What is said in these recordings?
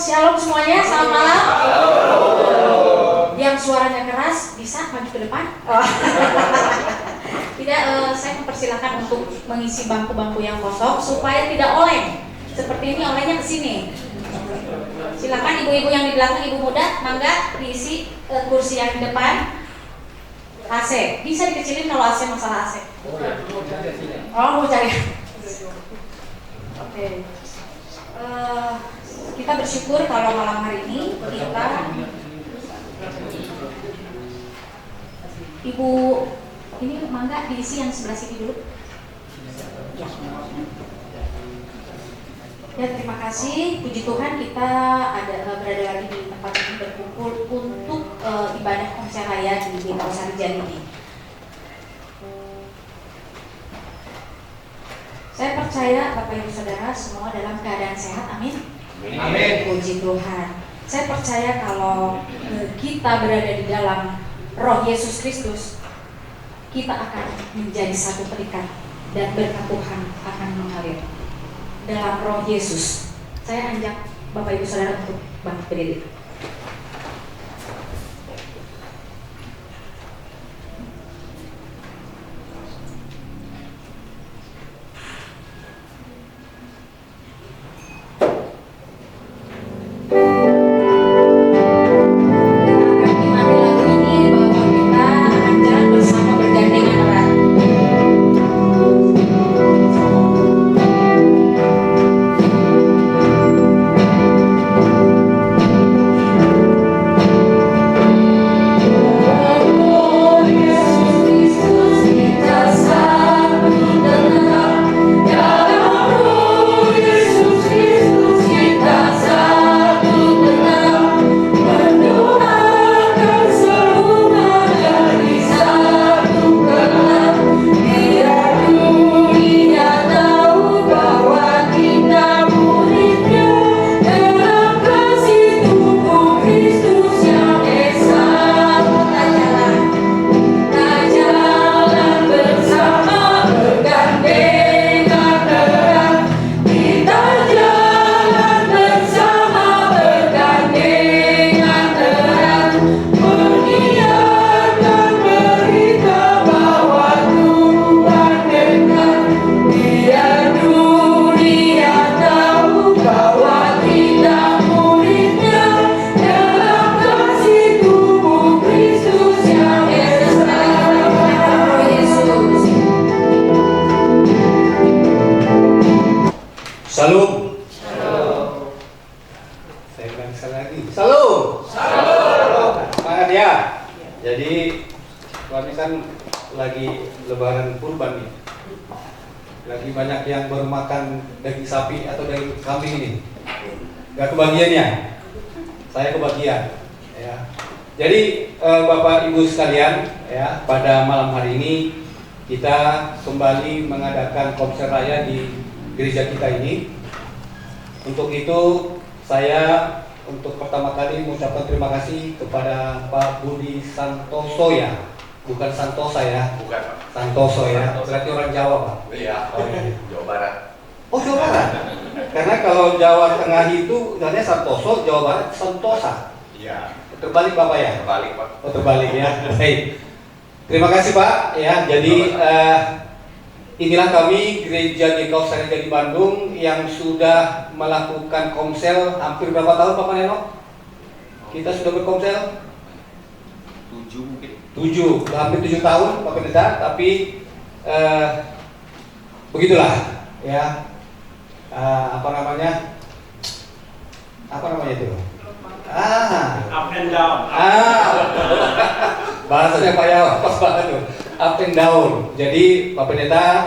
Shalom semuanya, selamat malam. Yang suaranya keras bisa maju ke depan. Tidak, saya mempersilahkan untuk mengisi bangku-bangku yang kosong supaya tidak oleng. Seperti ini olehnya ke sini. Silakan ibu-ibu yang di belakang, ibu muda, mangga diisi kursi yang di depan. AC, bisa dikecilin kalau AC, masalah AC. Oh, mau cari. Oke. Kita bersyukur kalau malam hari ini kita Ibu ini mangga diisi yang sebelah sini dulu. Ya. Ya, terima kasih. Puji Tuhan kita berada lagi di tempat ini berkumpul untuk ibadah konser raya di Desa Sarjan ini. Saya percaya Bapak Ibu Saudara semua dalam keadaan sehat, amin. Amin. Puji Tuhan. Saya percaya kalau kita berada di dalam Roh Yesus Kristus, kita akan menjadi satu terikat dan berkat Tuhan akan mengalir dalam Roh Yesus. Saya ajak Bapak Ibu Saudara untuk bangkit berdiri. Kembali mengadakan konser raya di gereja kita ini. Untuk itu saya untuk pertama kali mengucapkan terima kasih kepada Pak Budi Santoso ya, bukan Santosa ya, bukan Santoso ya, berarti orang Jawa Pak. Iya, Jawa Barat. Oh Jawa Barat, karena kalau Jawa Tengah itu namanya Santoso, Jawa Barat Santosa. Iya. Terbalik Bapak ya? Terbalik Pak. Oh terbalik ya. Baik. Terima kasih Pak ya. Jadi inilah kami Gereja GKOS Sarjan di Bandung yang sudah melakukan komsel hampir berapa tahun Pak Maneno? Kita sudah berkomsel? 7 mungkin. 7, hampir 7 tahun Pak Pendeta. Tapi begitulah ya. Apa namanya itu? Up and down. Bahasanya Pak ya, pas banget tuh. Up and down. Jadi Pak Pendeta,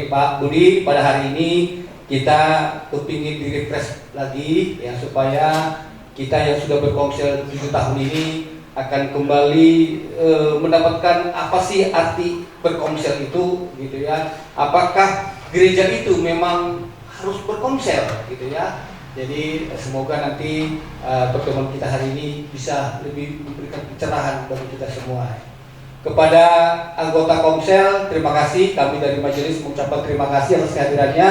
Pak Budi, pada hari ini kita kepingin di-refresh lagi ya, supaya kita yang sudah berkomsel 7 tahun ini akan kembali mendapatkan apa sih arti berkomsel itu gitu ya. Apakah gereja itu memang harus berkomsel gitu ya. Jadi semoga nanti pertemuan kita hari ini bisa lebih memberikan pencerahan bagi kita semua. Kepada anggota Komsel, terima kasih. Kami dari majelis mengucapkan terima kasih atas kehadirannya.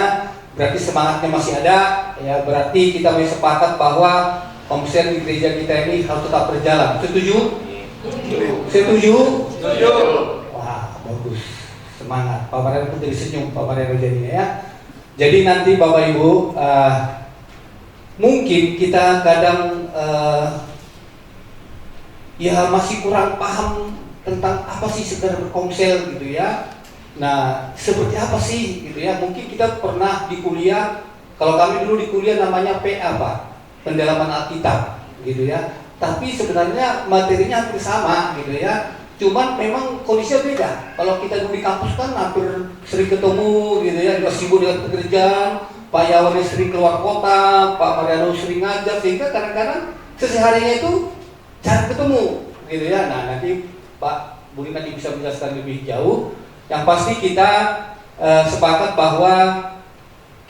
Berarti semangatnya masih ada. Ya, berarti kita masih sepakat bahwa komsel di gereja kita ini harus tetap berjalan. Setuju? Setuju? Setuju. Wah, bagus. Semangat. Pak Mariano pun jadi senyum, Pak Mariano jadinya ya. Jadi nanti Bapak Ibu, mungkin kita kadang ya masih kurang paham tentang apa sih sekedar berkomsel gitu ya. Nah, seperti apa sih gitu ya? Mungkin kita pernah di kuliah, kalau kami dulu di kuliah namanya PA Pak, pendalaman Alkitab gitu ya. Tapi sebenarnya materinya hampir sama gitu ya. Cuman memang kondisinya beda. Kalau kita dulu di kampus kan hampir sering ketemu gitu ya, juga sibuk dengan pekerjaan. Pak Yawan sering keluar kota, Pak Mariano sering ngajar, sehingga kadang-kadang seharinya itu jarang ketemu gitu ya. Nah, nanti Pak Budi nanti bisa menjelaskan lebih jauh. Yang pasti kita sepakat bahwa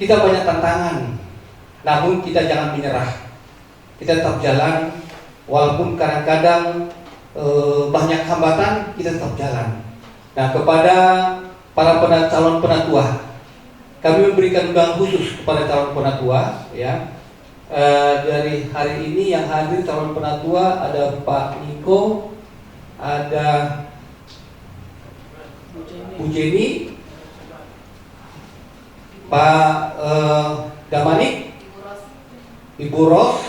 kita banyak tantangan, namun kita jangan menyerah. Kita tetap jalan, walaupun kadang-kadang banyak hambatan, kita tetap jalan. Nah, kepada para calon penatua, kami memberikan undangan khusus kepada calon penatua ya. Dari hari ini yang hadir calon penatua ada Pak Niko, ada Bu Jenny, Pak Damanik, Ibu Ros,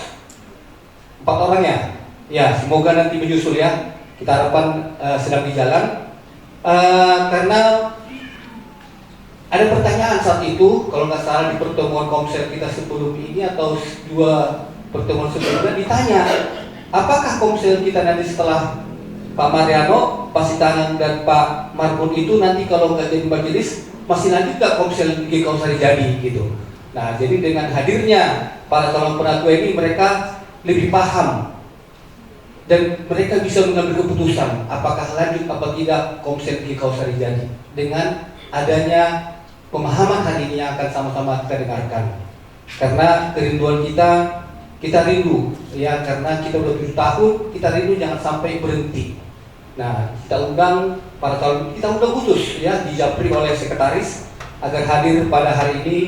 4 orang ya. Ya, semoga nanti menyusul ya. Kita harapkan sedang di jalan. Karena ada pertanyaan saat itu, kalau nggak salah di pertemuan komsel kita sebelum ini atau 2 pertemuan sebelumnya ditanya, apakah komsel kita nanti setelah Pak Mariano, Pak Sitangan dan Pak Marpun itu nanti kalau nggak jadi majelis masih lanjut nggak komsel GKU Sarijadi gitu. Nah, jadi dengan hadirnya para calon penatua ini mereka lebih paham dan mereka bisa mengambil keputusan apakah lanjut apa tidak komsel GKU Sarijadi. Dengan adanya pemahaman hari ini yang akan sama-sama kita dengarkan. Karena kerinduan kita rindu ya, karena kita udah 7 tahun, kita rindu jangan sampai berhenti. Nah, kita undang para calon, kita undang khusus ya, dijapri oleh sekretaris agar hadir pada hari ini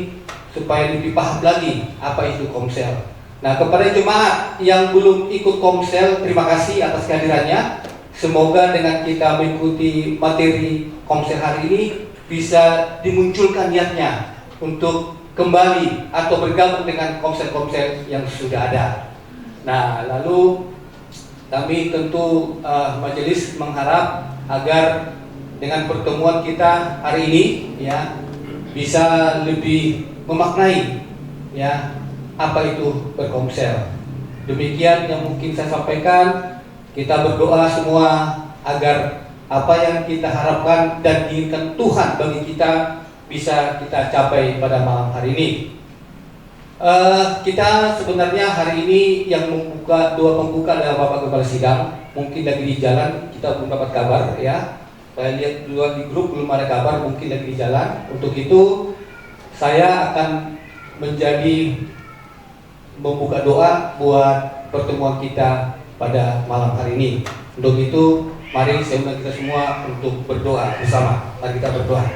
supaya lebih paham lagi apa itu komsel. Nah, kepada jemaat yang belum ikut komsel, terima kasih atas kehadirannya. Semoga dengan kita mengikuti materi komsel hari ini bisa dimunculkan niatnya untuk kembali atau bergabung dengan komsel-komsel yang sudah ada. Nah, lalu kami tentu majelis mengharap agar dengan pertemuan kita hari ini ya bisa lebih memaknai ya apa itu berkomsel. Demikian yang mungkin saya sampaikan. Kita berdoa semua agar apa yang kita harapkan dan diinginkan Tuhan bagi kita bisa kita capai pada malam hari ini. Kita sebenarnya hari ini yang membuka, doa pembuka adalah Bapak Kepala Sidang. Mungkin lagi di jalan, kita belum dapat kabar ya. Saya lihat duluan di grup belum ada kabar, mungkin lagi di jalan. Untuk itu saya akan menjadi membuka doa buat pertemuan kita pada malam hari ini. Untuk itu mari saya undang kita semua untuk berdoa bersama. Mari kita berdoa.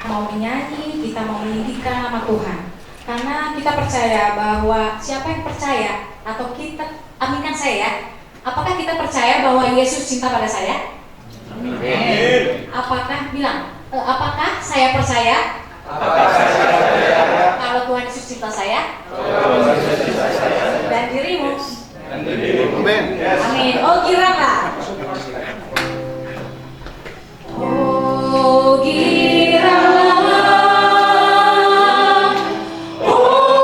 Mau menyanyi, kita mau meninggikan nama Tuhan. Karena kita percaya bahwa siapa yang percaya atau kita, aminkan saya, apakah kita percaya bahwa Yesus cinta pada saya? Amin. Apakah bilang, apakah saya percaya? Kalau Tuhan Yesus cinta saya? Dan dirimu? Amin. Amin. Oh, kiralah. Oh, kiralah. Oh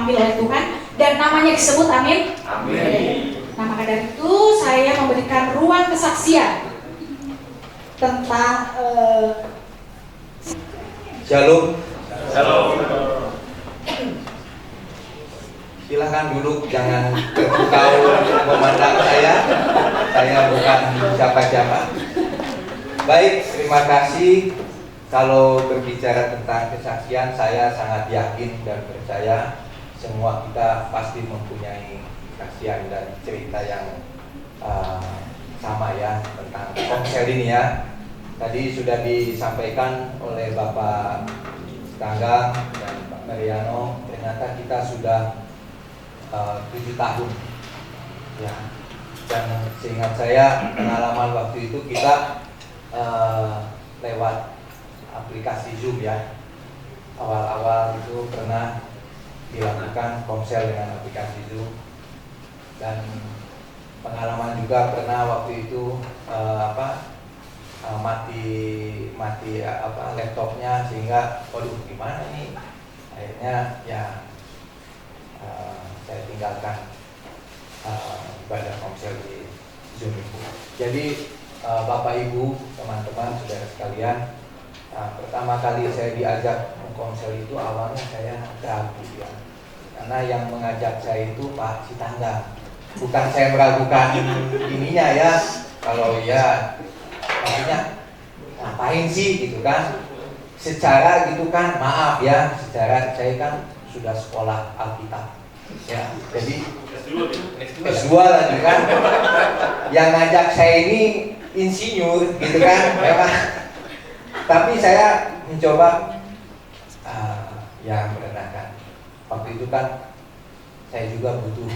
dipanggil oleh Tuhan dan namanya disebut. Amin. Amin. Nah, maka dari itu saya memberikan ruang kesaksian tentang Shalom. Shalom. Silahkan duduk, jangan terpukau memandang saya. Saya bukan siapa-siapa. Baik, terima kasih. Kalau berbicara tentang kesaksian, saya sangat yakin dan percaya semua kita pasti mempunyai kesaksian dan cerita yang sama ya tentang komsel ini ya. Tadi sudah disampaikan oleh Bapak Tanggang dan Pak Mariano, ternyata kita sudah 7 tahun ya. Dan seingat saya pengalaman waktu itu kita lewat aplikasi Zoom ya. Awal-awal itu pernah dilakukan komsel dengan aplikasi Zoom, dan pengalaman juga pernah waktu itu mati laptopnya, sehingga waduh gimana nih, akhirnya ya saya tinggalkan ibadah komsel di Zoom itu. Jadi Bapak Ibu, teman-teman, saudara sekalian, pertama kali saya diajak komsel itu awalnya saya ragu ya, karena yang mengajak saya itu Pak Sitanggang. Bukan saya meragukan ininya ya, kalau ya maksudnya ngapain sih gitu kan, secara gitu kan, maaf ya, secara saya kan sudah sekolah Alkitab ya, jadi S2 lagi kan, yang ngajak saya ini insinyur gitu kan memang. Tapi saya mencoba ya merendahkan. Waktu itu kan saya juga butuh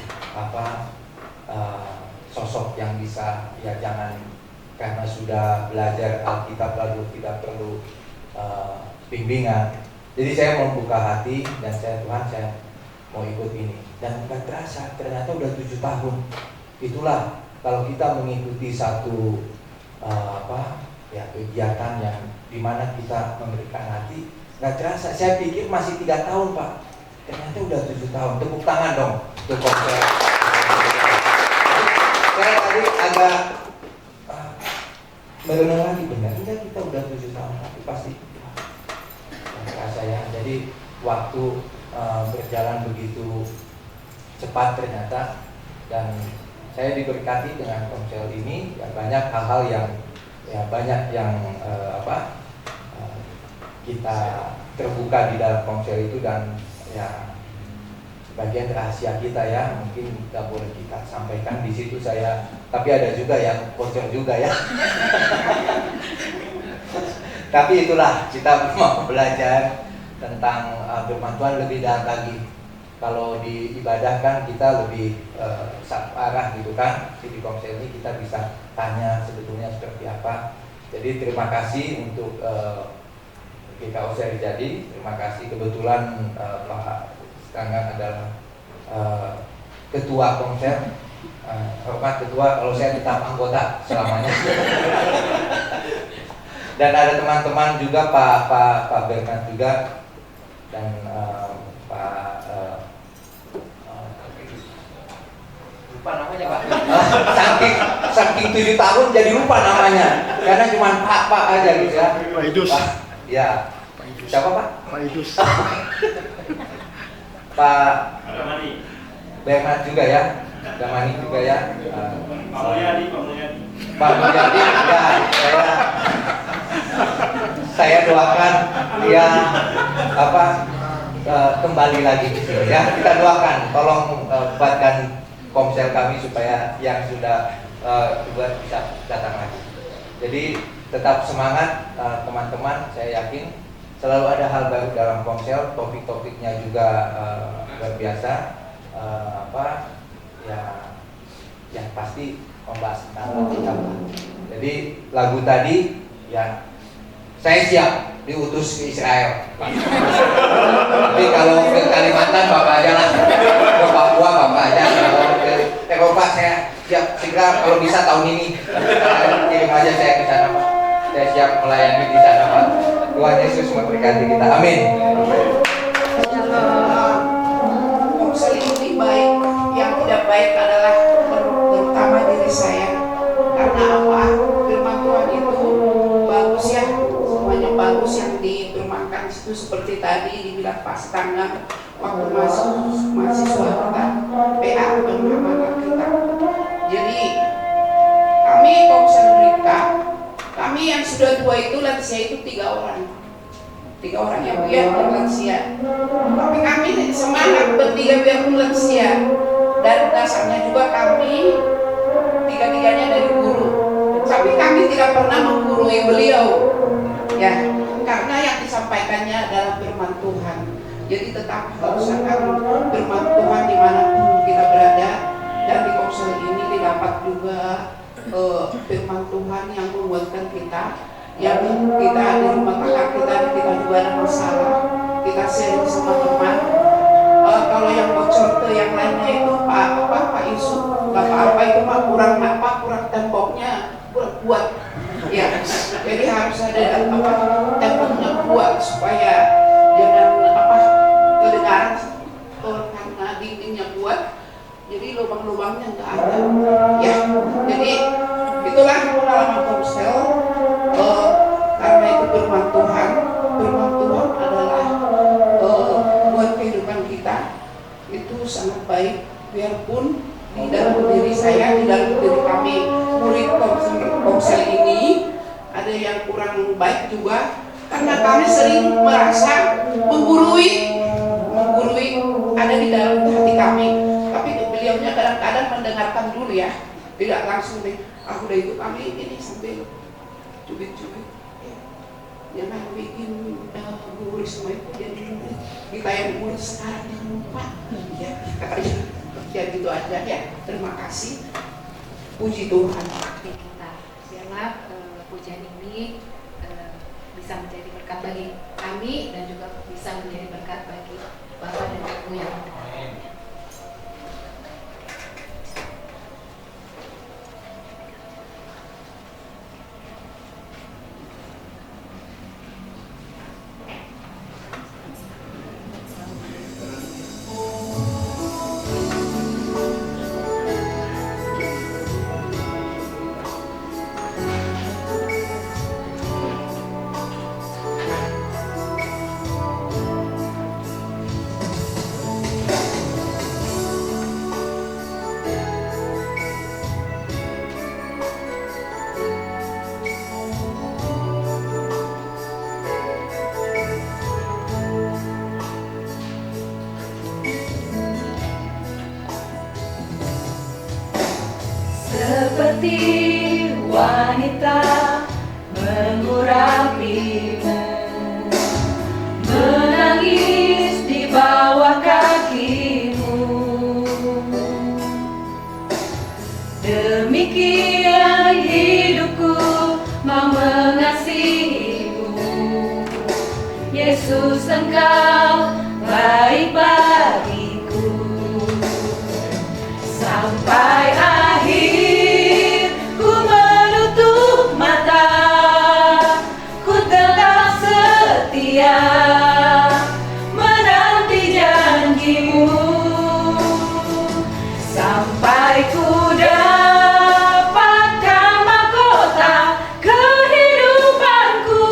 sosok yang bisa, ya jangan karena sudah belajar Alkitab lalu tidak perlu bimbingan. Jadi saya membuka hati dan Tuhan saya mau ikut ini, dan gak terasa ternyata udah 7 tahun. Itulah kalau kita mengikuti satu kegiatan yang dimana kita memberikan hati, gak terasa. Saya pikir masih 3 tahun Pak, ternyata udah 7 tahun. Tepuk tangan dong untuk komsel. Saya tadi agak merenung lagi, benar enggak kita udah 7 tahun, tapi pasti terasa ya. Jadi waktu berjalan begitu cepat ternyata, dan saya diberkati dengan komsel ini ya, banyak hal-hal yang kita terbuka di dalam komsel itu, dan ya bagian rahasia kita ya, mungkin tidak boleh kita sampaikan di situ saya, tapi ada juga yang bocor juga ya. Tapi itulah, kita mau belajar tentang firman Tuhan lebih dalam lagi. Kalau di ibadah kan kita lebih arah gitu kan, di komsel ini kita bisa tanya sebetulnya seperti apa. Jadi terima kasih untuk GKO Seri Jadi, terima kasih kebetulan Pak Tanggang adalah ketua komsel. Hormat ketua, kalau saya tetap anggota selamanya. Dan ada teman-teman juga, Pak Bernard juga, dan Pak lupa namanya Pak. Saking 7 tahun jadi lupa namanya, karena cuma Pak aja gitu ya. Pak Idus. Ya. Pak Idus. Siapa Pak? Pak Idus. Pak Bernard juga ya. Damani juga ya. Pak Mulyadi. Pak Mulyadi ya, saya doakan dia kembali lagi di sini ya. Kita doakan, tolong buatkan komsel kami supaya yang sudah buat bisa datang lagi. Jadi tetap semangat teman-teman, saya yakin selalu ada hal baru dalam komsel, topik-topiknya juga luar biasa. Yang pasti membahas tentang Alkitab. Jadi lagu tadi ya, saya siap diutus ke Israel. Tapi kalau ke Kalimantan Bapak aja lah, ke Papua Bapak aja. Kalau ke Eropa saya siap segera, kalau bisa tahun ini kirim aja saya ke sana Pak. Saya siap melayani di sana Pak. Tuhan Yesus memberkati kita. Amin. saya. Karena apa? Firman Tuhan itu bagus ya, semuanya bagus yang difirmankan itu seperti tadi dibilang pas tanggal waktu masuk mahasiswa kita PA pemahaman kita. Jadi kami Komsel Rika, kami yang sudah tua itu lansia itu 3 orang yang biarpun lansia. Tapi kami semangat bertiga biarpun lansia. Dan dasarnya juga kami tiga-tiganya dari guru. Tapi kami tidak pernah menggurui beliau, ya, karena yang disampaikannya adalah firman Tuhan. Jadi tetap harus akan firman Tuhan dimanapun kita berada. Dan di Komsel ini didapat juga firman Tuhan yang menguatkan kita. Yang kita di rumah tangga kita juga ada masalah, kita sharing sama teman. Kalau yang bocor ke yang lainnya itu Pak Yusuf, nggak apa-apa, itu mah kurang temboknya kurang kuat, ya. Jadi harus ada temboknya kuat supaya jangan kedengaran karena dindingnya kuat. Jadi lubang-lubangnya nggak ada, ya. Jadi itulah pengalaman Komsel. Karena itu firman Tuhan adalah buat kehidupan kita itu sangat baik. Biarpun di dalam diri saya, di dalam diri kami murid Komsel ini ada yang kurang baik juga, karena kami sering merasa menggurui ada di dalam hati kami. Tapi beliaunya kadang-kadang mendengarkan dulu, ya, tidak langsung nih. Udah itu kami ini sambil cubit-cubit, jangan bikin guru semua itu jadi murid. Kita yang murid sekarang yang lupa, ya, ya gitu aja, ya. Terima kasih, puji Tuhan. Kita biarlah pujian ini bisa menjadi berkat bagi kami dan juga bisa menjadi berkat bagi Bapak dan Ibu yang ada. Seperti wanita mengurapimu, menangis di bawah kakimu. Demikian hidupku mau mengasihimu. Yesus, Engkau baik bagiku. Sampai akhir ku menutup mata, ku tetap setia menanti janjimu. Sampai ku dapatkan mahkota kehidupanku,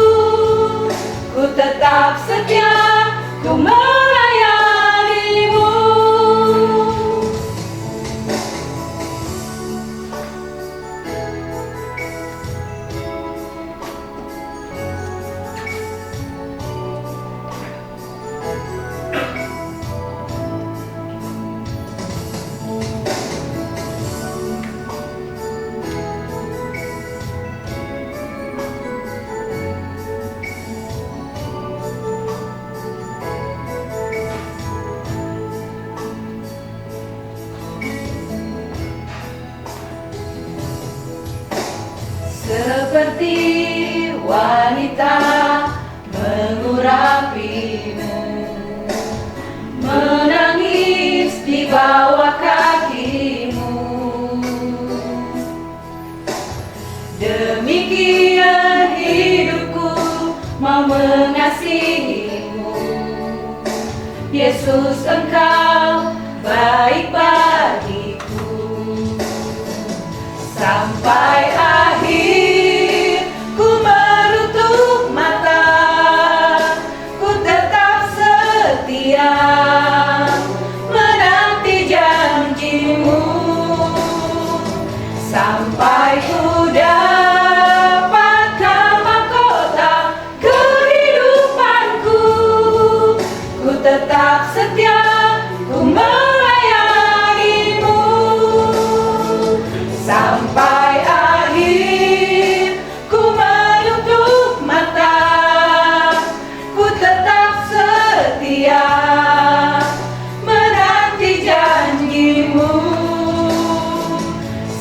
ku tetap setia, ku melayanimu. Seperti wanita mengurapimu, menangis di bawah kakimu. Demikian hidupku mau mengasihimu. Yesus, Engkau baik bagiku. sampai akhir ku menutup mata, ku tetap setia menanti janjimu, sampai ku dapatkan mahkota kehidupanku, ku tetap setia, ku melayanimu, sampai akhir ku menutup mata, ku tetap setia menanti janjimu,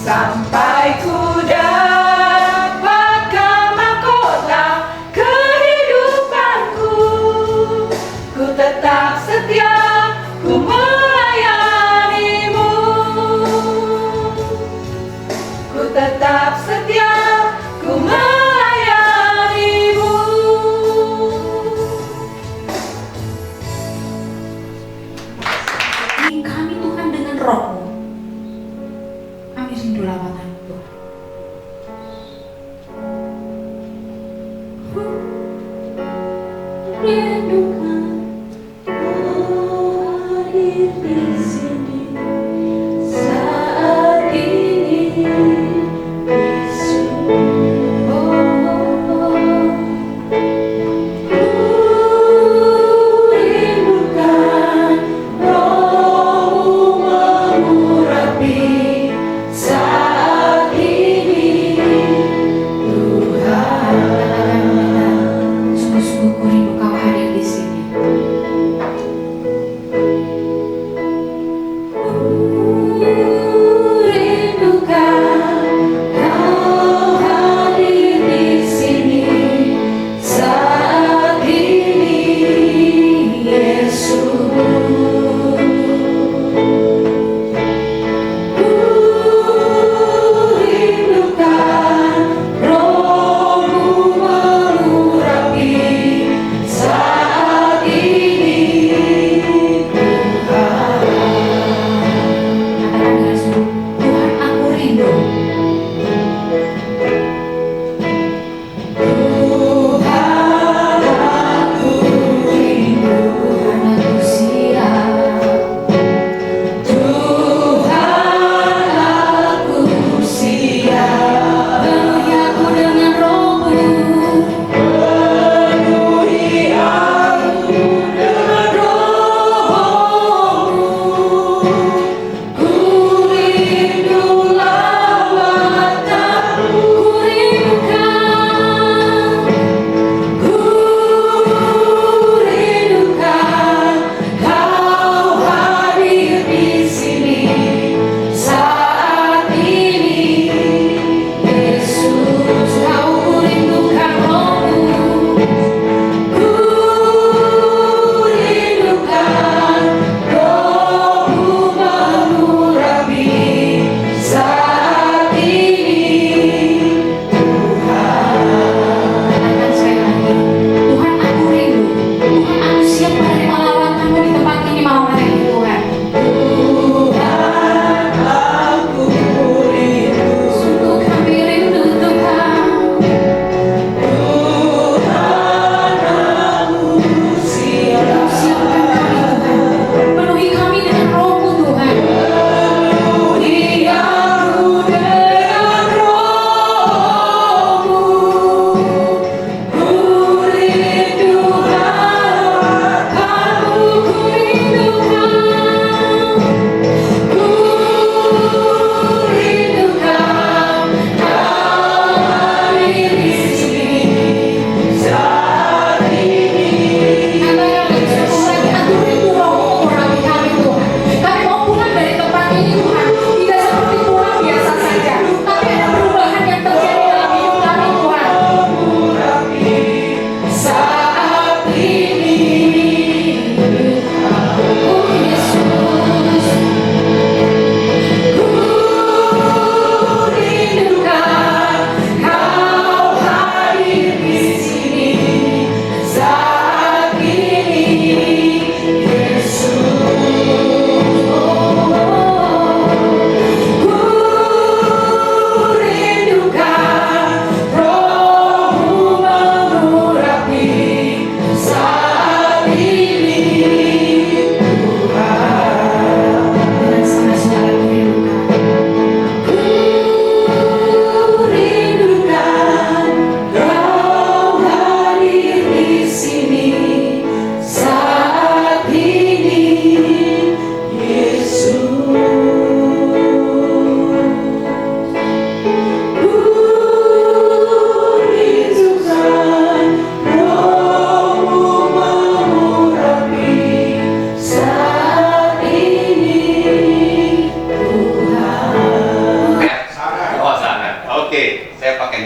sampai ku dapatkan mahkota kehidupanku, ku tetap setia, ku melayanimu, ku tetap setia, ku melayanimu. Ini kami Tuhan dengan roh-Mu. Kami rindu lawatan Tuhan. Rindukan hadir di sini saat ini, Yesus. Rindukan Roh-Mu mengurapi saat ini, Tuhan. Sungguh-sungguh ku rindu Kau hadir di sini.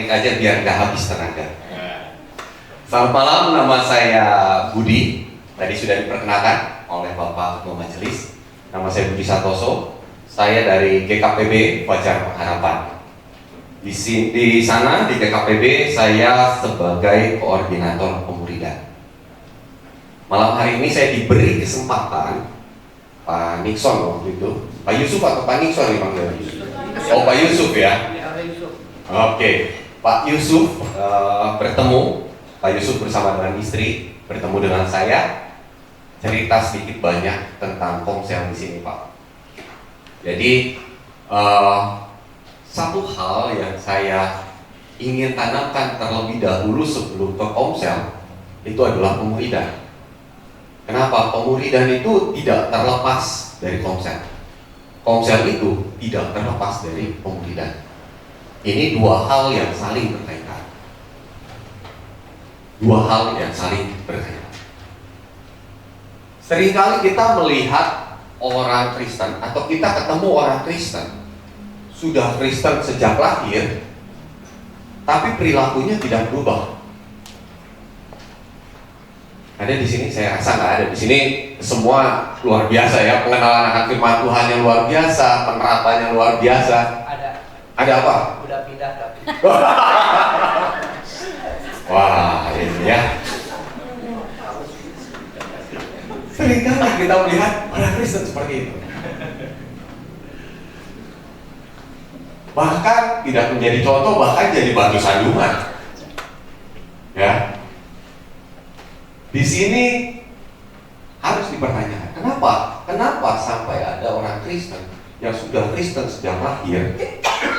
teknik aja biar nggak habis tenaga. Selamat malam, nama saya Budi. Tadi sudah diperkenalkan oleh Bapak Ketua Majelis. Nama saya Budi Santoso. Saya dari GKPB Fajar Pengharapan. Di sana di GKPB saya sebagai koordinator pemuridan. Malam hari ini saya diberi kesempatan Pak Nixon waktu itu, Pak Yusuf atau Pak Nixon nih panggilnya? Oh Pak Yusuf ya. Oke, Pak Yusuf bertemu, Pak Yusuf bersama dengan istri bertemu dengan saya, cerita sedikit banyak tentang Komsel di sini Pak. Jadi satu hal yang saya ingin tanamkan terlebih dahulu sebelum ke Komsel itu adalah pemuridan. Kenapa? Pemuridan itu tidak terlepas dari Komsel. Komsel itu tidak terlepas dari pemuridan. Ini dua hal yang saling berkaitan. Dua hal yang saling berkaitan. Seringkali kita melihat orang Kristen atau kita ketemu orang Kristen sudah Kristen sejak lahir, tapi perilakunya tidak berubah. Ada di sini, saya rasa nggak ada di sini. Semua luar biasa ya, pengenalan akan firman Tuhan yang luar biasa, penerapannya luar biasa. Ada apa? Udah pindah tapi. Wah, ini ya. Seringkali kita melihat orang Kristen seperti itu. Bahkan tidak menjadi contoh, bahkan jadi batu sandungan. Ya. Di sini harus dipertanyakan, kenapa sampai ada orang Kristen yang sudah Kristen sejak lahir,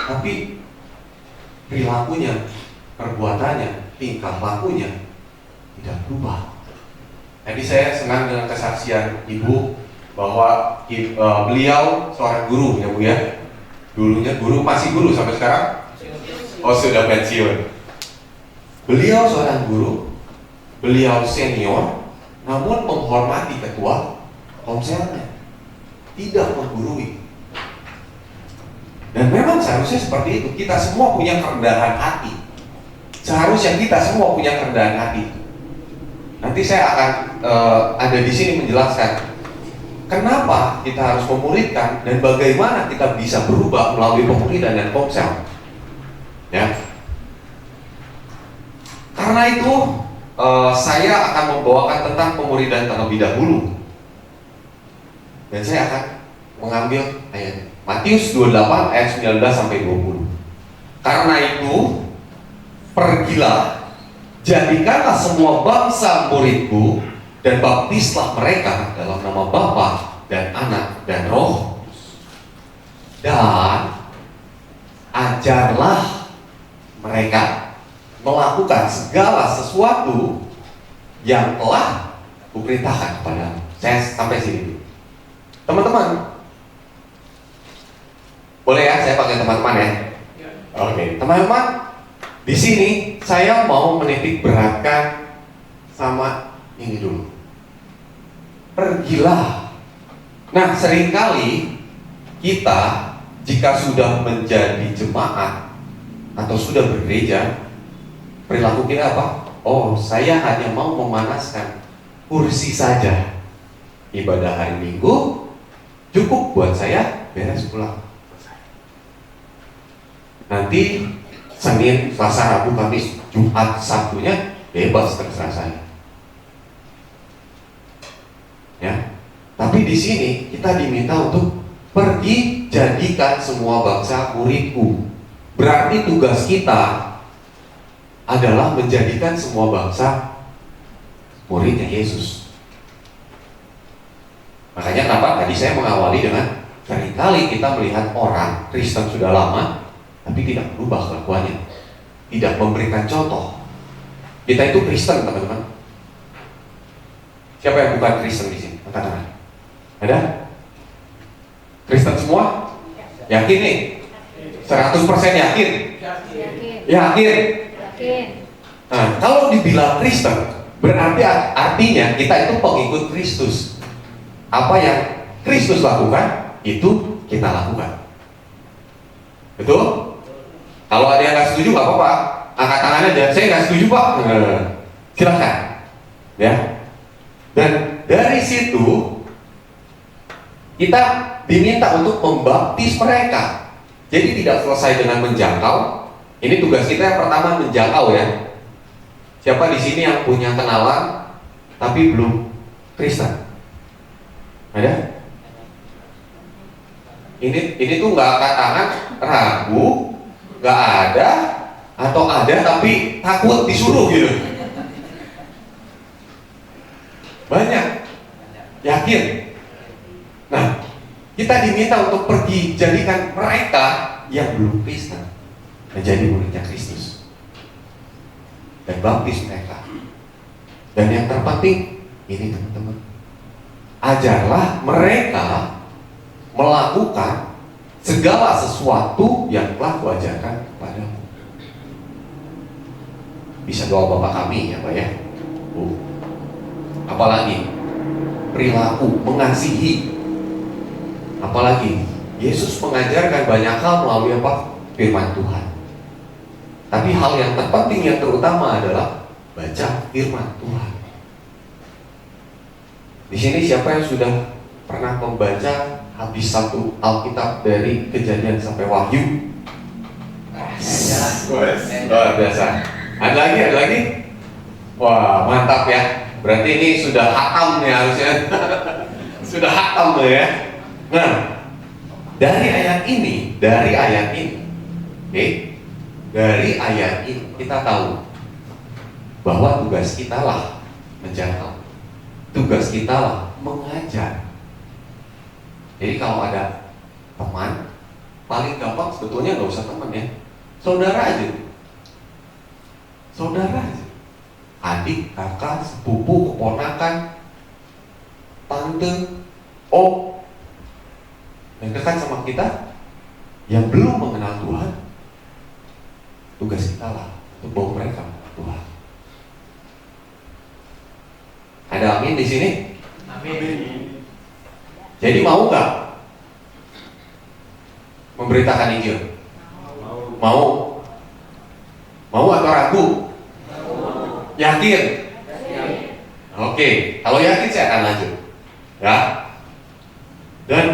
tapi perilakunya, perbuatannya, tingkah lakunya tidak berubah. Jadi saya senang dengan kesaksian Ibu bahwa beliau seorang guru ya Bu ya. Dulunya guru, masih guru sampai sekarang? Oh sudah pensiun. Beliau seorang guru, beliau senior, namun menghormati ketua komselnya, tidak menggurui. Dan memang seharusnya seperti itu. Kita semua punya kerendahan hati. Seharusnya kita semua punya kerendahan hati. Nanti saya akan ada di sini menjelaskan kenapa kita harus memuridkan dan bagaimana kita bisa berubah melalui pemuridan dan komsel. Ya. Karena itu saya akan membawakan tentang pemuridan terlebih dahulu. Dan saya akan mengambil ayat Matius 28 ayat 19 sampai 20. Karena itu pergilah, jadikanlah semua bangsa muridku dan baptislah mereka dalam nama Bapa dan Anak dan Roh, dan ajarlah mereka melakukan segala sesuatu yang telah kuperintahkan kepadamu. Saya sampai sini dulu. Teman-teman, boleh ya saya pakai teman-teman ya? Oke, teman-teman, di sini saya mau menitik beratkan sama ini dulu. Pergilah. Nah, seringkali kita jika sudah menjadi jemaat atau sudah bergereja, perilaku kita apa? Oh, saya hanya mau memanaskan kursi saja. Ibadah hari Minggu cukup buat saya beres pulang. Nanti Senin, Selasa, Rabu, Kamis, Jumat, Sabtunya bebas terserah saya. Ya. Tapi di sini kita diminta untuk pergi jadikan semua bangsa muridku. Berarti tugas kita adalah menjadikan semua bangsa muridnya Yesus. Makanya kenapa tadi saya mengawali dengan seringkali kita melihat orang Kristen sudah lama tapi tidak berubah kelakuannya, tidak memberikan contoh. Kita itu Kristen, teman-teman. Siapa yang bukan Kristen di sini? Angkat tangan. Ada? Kristen semua? Yakin nih? 100% yakin? Yakin? Nah, kalau dibilang Kristen, berarti artinya kita itu pengikut Kristus. Apa yang Kristus lakukan, itu kita lakukan. Betul? Kalau ada yang nggak setuju nggak apa-apa. angkat tangan aja, saya nggak setuju Pak. Silahkan, ya. Dan dari situ kita diminta untuk membaptis mereka. Jadi tidak selesai dengan menjangkau. Ini tugas kita yang pertama, menjangkau ya. Siapa di sini yang punya kenalan tapi belum Kristen? Ada? Ini tuh nggak angkat tangan, ragu, nggak ada, atau ada tapi takut disuruh gitu. Banyak, yakin. Nah, kita diminta untuk pergi jadikan mereka yang belum Kristen menjadi muridnya Kristus dan baptis mereka. Dan yang terpenting ini teman-teman, ajarlah mereka melakukan segala sesuatu yang telah kuajarkan kepadamu. Bisa doa Bapa kami ya Pak ya. Apalagi perilaku, mengasihi. Apalagi Yesus mengajarkan banyak hal melalui apa? Firman Tuhan. Tapi hal yang terpenting, yang terutama adalah baca firman Tuhan. Di sini siapa yang sudah pernah membaca habis satu Alkitab dari Kejadian sampai Wahyu? Luar biasa. Ada lagi? Wah, mantap ya. Berarti ini sudah hatam nih harusnya. Sudah hatam ya. Nah, dari ayat ini, oke? Dari ayat ini kita tahu bahwa tugas kita lah menjangkau. Tugas kita lah mengajar. Jadi kalau ada teman, paling gampang sebetulnya nggak usah teman ya, saudara aja. Adik, kakak, sepupu, keponakan, tante, om, yang dekat sama kita, yang belum mengenal Tuhan, tugas kita lah untuk bawa mereka ke Tuhan. Ada amin di sini? Amin. Jadi mau nggak memberitakan Injil? Mau atau ragu? Yakin? Oke, kalau yakin saya akan lanjut. Ya. Dan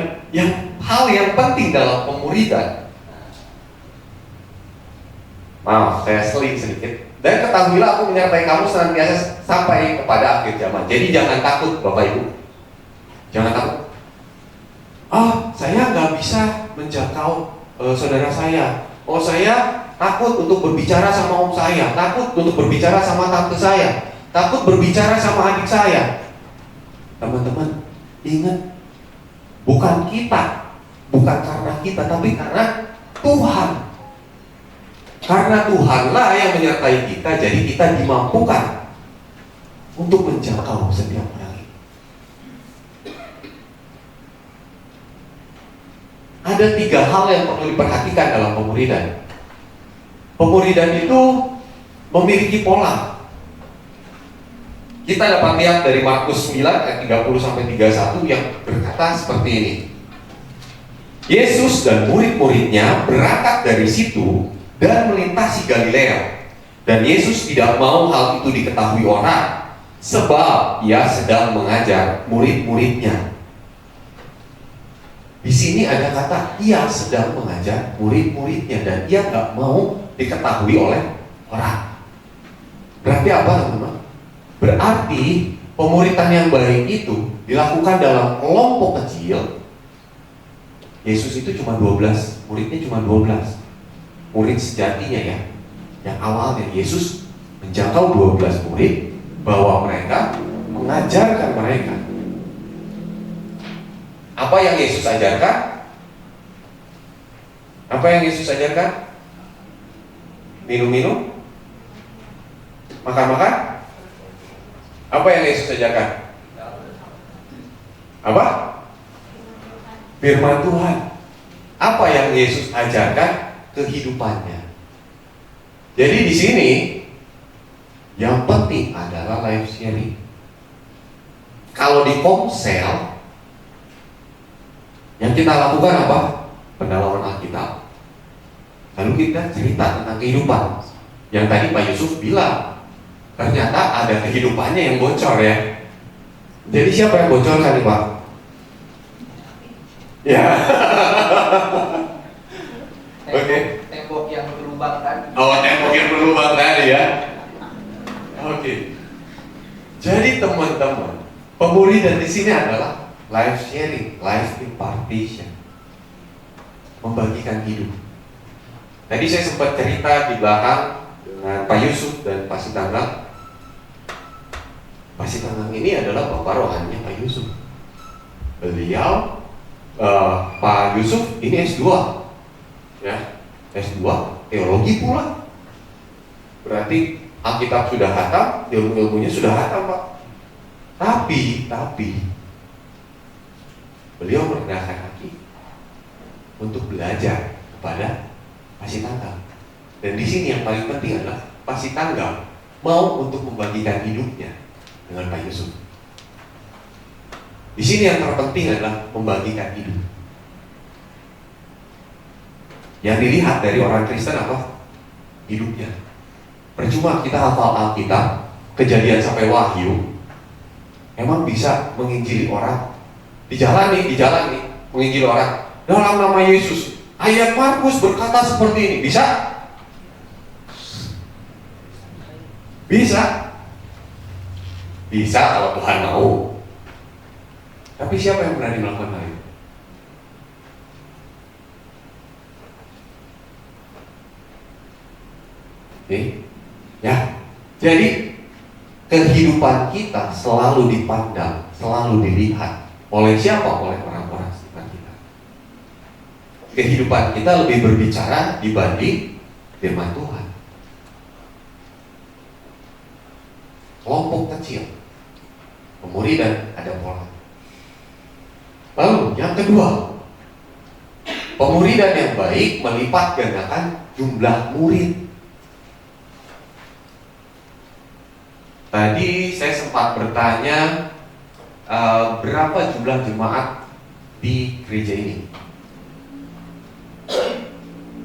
hal yang penting dalam pemuridan, maaf, saya seling sedikit. Dan ketahuilah aku menyertai kamu senantiasa sampai kepada akhir zaman. Jadi jangan takut Bapak Ibu. Jangan takut. Saya nggak bisa menjangkau saudara saya. Saya takut untuk berbicara sama om saya, takut untuk berbicara sama tante saya, takut berbicara sama adik saya. Teman-teman, ingat, bukan karena kita, tapi karena Tuhan. Karena Tuhanlah yang menyertai kita, jadi kita dimampukan untuk menjangkau setiap orang. Ada 3 hal yang perlu diperhatikan dalam pemuridan. Pemuridan itu memiliki pola. Kita dapat lihat dari Markus 9 ayat 30 sampai 31 yang berkata seperti ini. Yesus dan murid-muridnya berangkat dari situ dan melintasi Galilea. Dan Yesus tidak mau hal itu diketahui orang, sebab ia sedang mengajar murid-muridnya. Di sini ada kata ia sedang mengajar murid-muridnya dan ia nggak mau diketahui oleh orang. Berarti apa teman-teman? Berarti pemuridan yang baik itu dilakukan dalam kelompok kecil. Yesus itu cuma 12, muridnya cuma 12. Murid sejatinya ya. Yang awalnya Yesus menjangkau 12 murid, bahwa mereka mengajarkan mereka. Apa yang Yesus ajarkan? Apa yang Yesus ajarkan? Minum-minum? Makan-makan? Apa yang Yesus ajarkan? Apa? Firman Tuhan. Apa yang Yesus ajarkan? Kehidupannya. Jadi di sini yang penting adalah life sharing. Kalau di Komsel, yang kita lakukan apa? Pendalaman Alkitab. Lalu kita cerita tentang kehidupan. Yang tadi Pak Yusuf bilang, ternyata ada kehidupannya yang bocor ya. Jadi siapa yang bocorkan nih Pak? Ya. Oke. Tembok yang berlubang tadi. Oh, tembok yang berlubang tadi ya. Oke. Jadi teman-teman, pemuridan di sini adalah life sharing, life impartation, membagikan hidup. Tadi saya sempat cerita di belakang dengan Pak Yusuf dan Pak Sitanggang. Pak Sitanggang ini adalah bapak rohaninya Pak Yusuf. Beliau, Pak Yusuf ini S2, ya, S2 teologi pula. Berarti Alkitab sudah hatam, ilmu-ilmunya sudah hatam Pak. Tapi beliau merendahkan hati untuk belajar kepada Pak Sitanggang. Dan di sini yang paling penting adalah Pak Sitanggang mau untuk membagikan hidupnya dengan Pak Yusuf. Di sini yang terpenting adalah membagikan hidup. Yang dilihat dari orang Kristen apa? Hidupnya. Percuma kita hafal Alkitab, Kejadian sampai Wahyu, emang bisa menginjili orang? Dijalani, menginjili orang dalam nama Yesus. Ayat Markus berkata seperti ini, bisa? Bisa kalau Tuhan mau. Tapi siapa yang berani melakukan hal itu? Oke, ya. Jadi kehidupan kita selalu dipandang, selalu dilihat oleh siapa? Oleh orang-orang sekitar kita. Kehidupan kita lebih berbicara dibanding firman Tuhan. Kelompok kecil, pemuridan ada pola. Lalu yang kedua, pemuridan yang baik melipat gandakan jumlah murid. Tadi saya sempat bertanya berapa jumlah jemaat di gereja ini.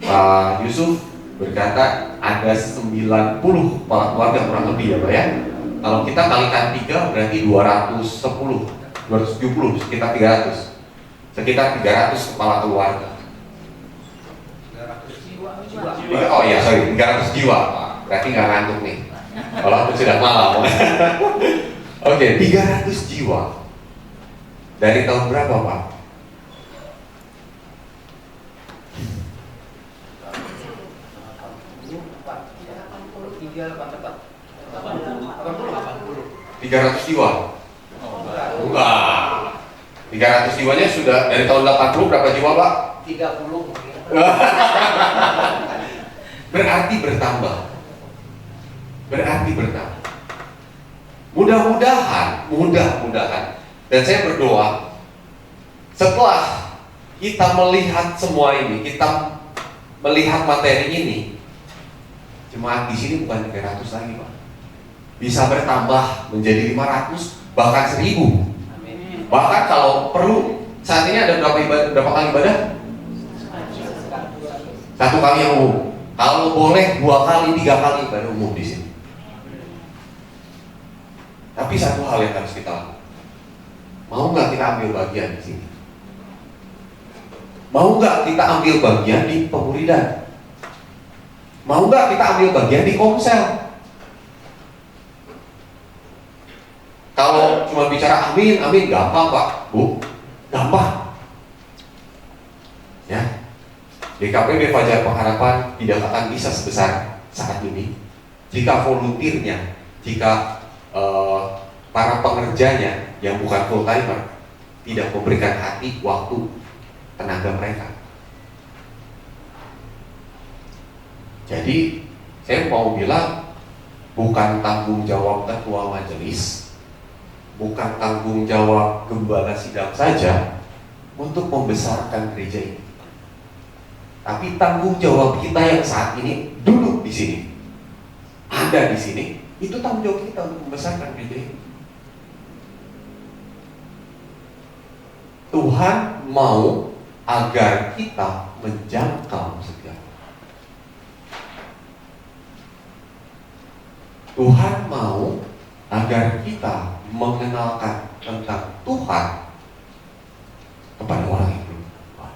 Pak Yusuf berkata ada 90 kepala keluarga kurang lebih ya Pak ya. Kalau kita kalikan 3 berarti 210, 270, sekitar 300. Sekitar 300 kepala keluarga. 300 jiwa. Oh iya, sorry, 300 jiwa. Berarti nggak ngantuk nih. Kalau aku sudah malam. Oke, 300 jiwa. Dari tahun berapa Pak? Tepat. 300 jiwa? Enggak. 300 jiwanya sudah dari tahun 80 berapa jiwa Pak? 30 mungkin. Berarti bertambah. Mudah-mudahan dan saya berdoa setelah kita melihat semua ini, kita melihat materi ini, jemaat di sini bukan 300 lagi Pak. Bisa bertambah menjadi 500 bahkan 1000. Bahkan kalau perlu saat ini ada berapa kali ibadah? 1 kali yang umum. Kalau boleh 2 kali, 3 kali ibadah umum di sini. Tapi satu hal yang harus kita lakukan. Mau nggak kita ambil bagian di sini? Mau nggak kita ambil bagian di pemuridan? Mau nggak kita ambil bagian di komsel? Kalau cuma bicara amin, gampang Pak, Bu, gampang. Ya, DKPB Fajar Pengharapan tidak akan bisa sebesar saat ini jika volunteernya, jika para pengerjanya yang bukan full timer tidak memberikan hati, waktu, tenaga mereka. Jadi saya mau bilang bukan tanggung jawab ketua majelis, bukan tanggung jawab gembala sidang saja untuk membesarkan gereja ini. Tapi tanggung jawab kita yang saat ini duduk di sini, ada di sini, itu tanggung jawab kita untuk membesarkan gereja ini. Tuhan mau agar kita menjangkau setiap. Tuhan mau agar kita mengenalkan tentang Tuhan kepada orang yang belum kenal Tuhan.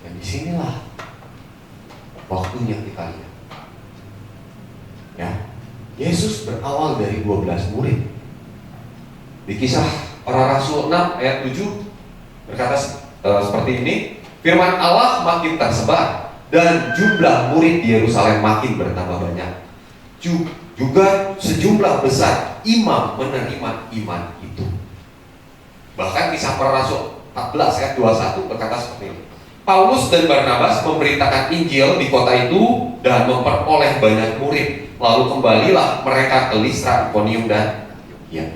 Dan disinilah waktunya kita lihat. Ya, Yesus berawal dari 12 murid. Di Kisah Para Rasul 6 ayat 7 berkata seperti ini, firman Allah makin tersebar dan jumlah murid di Yerusalem makin bertambah banyak. Juga sejumlah besar imam menerima iman itu. Bahkan Kisah Para Rasul 14 ayat 21 berkata seperti ini. Paulus dan Barnabas memberitakan Injil di kota itu dan memperoleh banyak murid. Lalu kembalilah mereka ke Listra, Ikonium dan ya.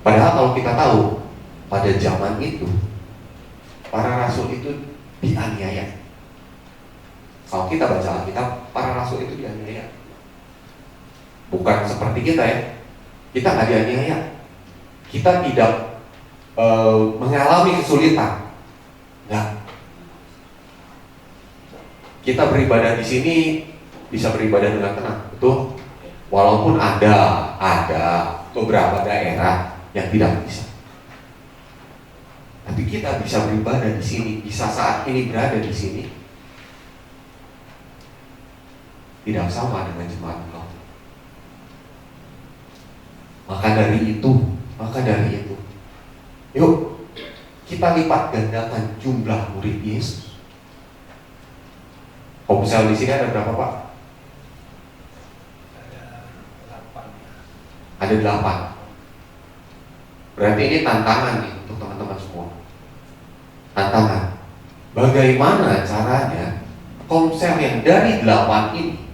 Padahal kalau kita tahu pada zaman itu para rasul itu dianiaya. Kalau kita baca Alkitab, para rasul itu dianiaya. Bukan seperti kita ya. Kita nggak dianiaya. Kita tidak mengalami kesulitan. Nggak. Kita beribadah di sini bisa beribadah dengan tenang, betul? Walaupun ada beberapa daerah yang tidak bisa. Tapi kita bisa beribadah di sini, bisa saat ini berada di sini. Tidak sama dengan jemaat kau. Maka dari itu, yuk kita lipat gandakan jumlah murid Yesus. Kalau misalnya di sini ada berapa Pak? Ada 8. Berarti ini tantangan nih untuk teman-teman semua. Tantangan. Bagaimana caranya komsel yang dari 8 ini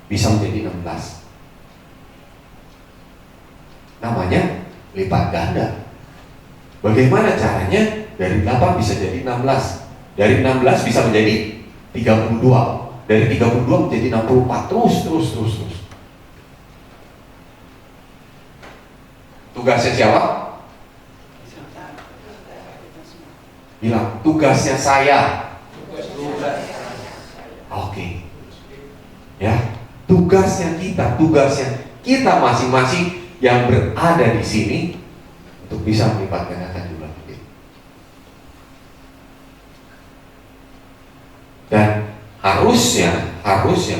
bisa menjadi 16? Namanya lipat ganda. Bagaimana caranya dari 8 bisa jadi 16? Dari 16 bisa menjadi 32. Dari 32 menjadi 64. Terus. Tugasnya siapa? Bilang, tugasnya saya. Oke. Ya, tugasnya kita masing-masing yang berada di sini untuk bisa melipat gandakan jumlah murid. Dan harusnya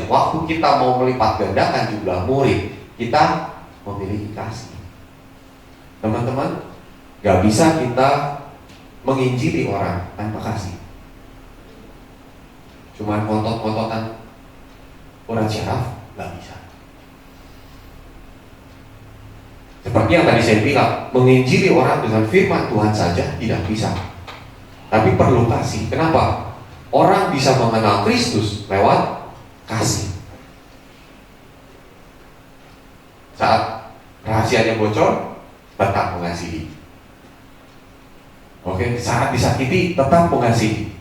waktu kita mau melipat gandakan jumlah murid, kita memiliki kasih. Teman-teman, gak bisa kita menginjili orang tanpa kasih. Cuman ngotot-ngototan orang syaraf, gak bisa. Seperti yang tadi saya bilang, menginjili orang dengan firman Tuhan saja tidak bisa. Tapi perlu kasih. Kenapa? Orang bisa mengenal Kristus lewat kasih. Saat rahasianya bocor, tetap mengasihi. Oke, saat disakiti, tetap mengasihi.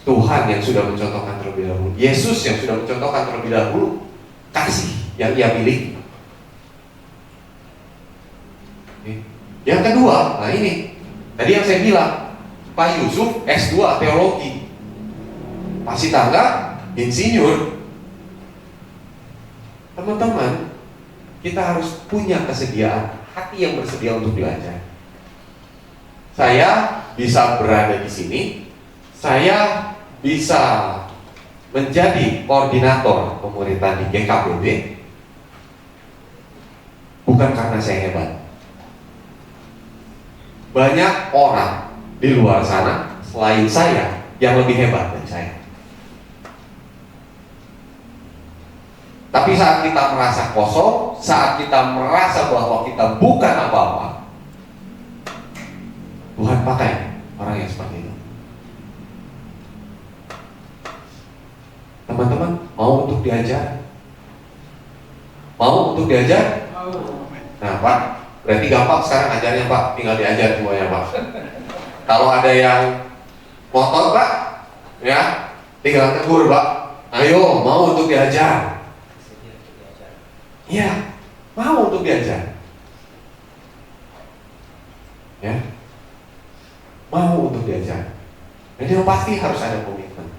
Tuhan yang sudah mencontohkan terlebih dahulu, Yesus yang sudah mencontohkan terlebih dahulu, kasih yang Ia miliki. Yang kedua, nah ini tadi yang saya bilang, Pak Yusuf S2 teologi, Pak Sitangga insinyur. Teman-teman, kita harus punya kesediaan, hati yang bersedia untuk belajar. Saya bisa berada di sini, saya bisa menjadi koordinator pemuritan di GKPB bukan karena saya hebat. Banyak orang di luar sana selain saya yang lebih hebat dari saya. Tapi saat kita merasa kosong, saat kita merasa bahwa kita bukan apa-apa, Tuhan pakai orang yang seperti itu. Teman-teman, mau untuk diajar? Mau untuk diajar? Nah Pak, berarti gampang sekarang ajarnya Pak, tinggal diajar semuanya Pak. Kalau ada yang motor Pak, ya tinggal tegur Pak. Ayo, mau untuk diajar? Iya, mau untuk diajar. Ya, mau untuk diajari. Dan yang pasti harus ada komitmen.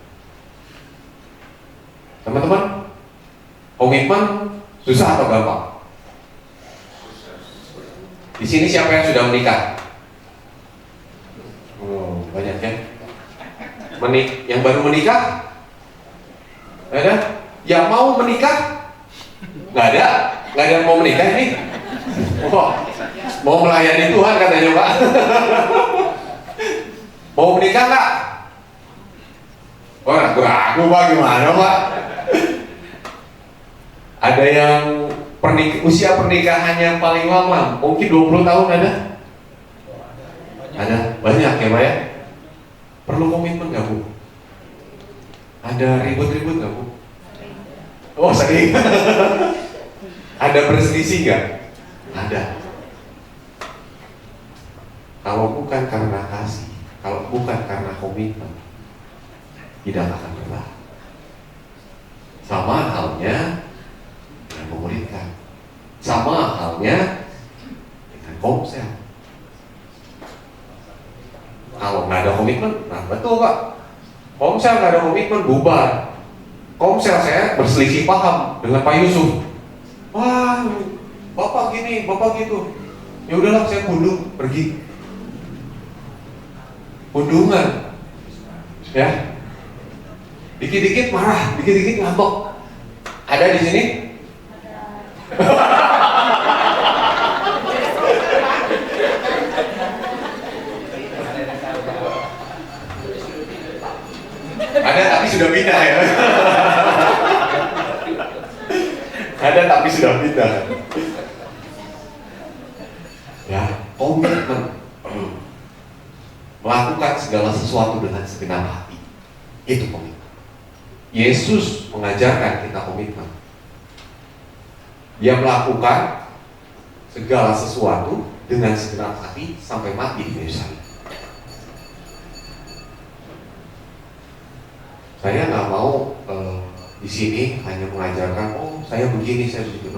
Teman-teman, komitmen susah atau gampang? Di sini siapa yang sudah menikah? Oh, banyak ya. Yang baru menikah? Ada? Yang mau menikah? Nggak ada yang mau menikah ini. Wah, mau melayani Tuhan katanya Pak. Mau menikah nggak? Oh, ragu-ragu Pak, gimana Pak? Ada yang usia pernikahannya paling lama, mungkin 20 tahun ada? Ada, banyak ya Pak ya? Perlu komitmen nggak Bu? Ada ribut-ribut nggak Bu? Oh sering. Ada berselisih nggak? Ada. Kalau bukan karena kasih, kalau bukan karena komitmen, tidak akan berlaku. Sama halnya dengan memuridkan, sama halnya dengan komsel. Kalau nggak ada komitmen, nah betul Pak. Komsel nggak ada komitmen, bubar. Komsel saya berselisih paham dengan Pak Yusuf. Wah, Bapak gini, Bapak gitu. Ya udahlah, saya pundung, pergi. Pundungan, ya. Dikit-dikit marah, dikit-dikit ngambek. Ada di sini? Ada tapi sudah pindah ya. Ada tapi sudah pindah. Ya, komitmen. Melakukan segala sesuatu dengan segenap hati. Itu komitmen. Yesus mengajarkan kita komitmen. Dia melakukan segala sesuatu dengan segenap hati sampai mati di kayu salib. Saya nggak mau di sini hanya mengajarkan, oh saya begini, saya begitu.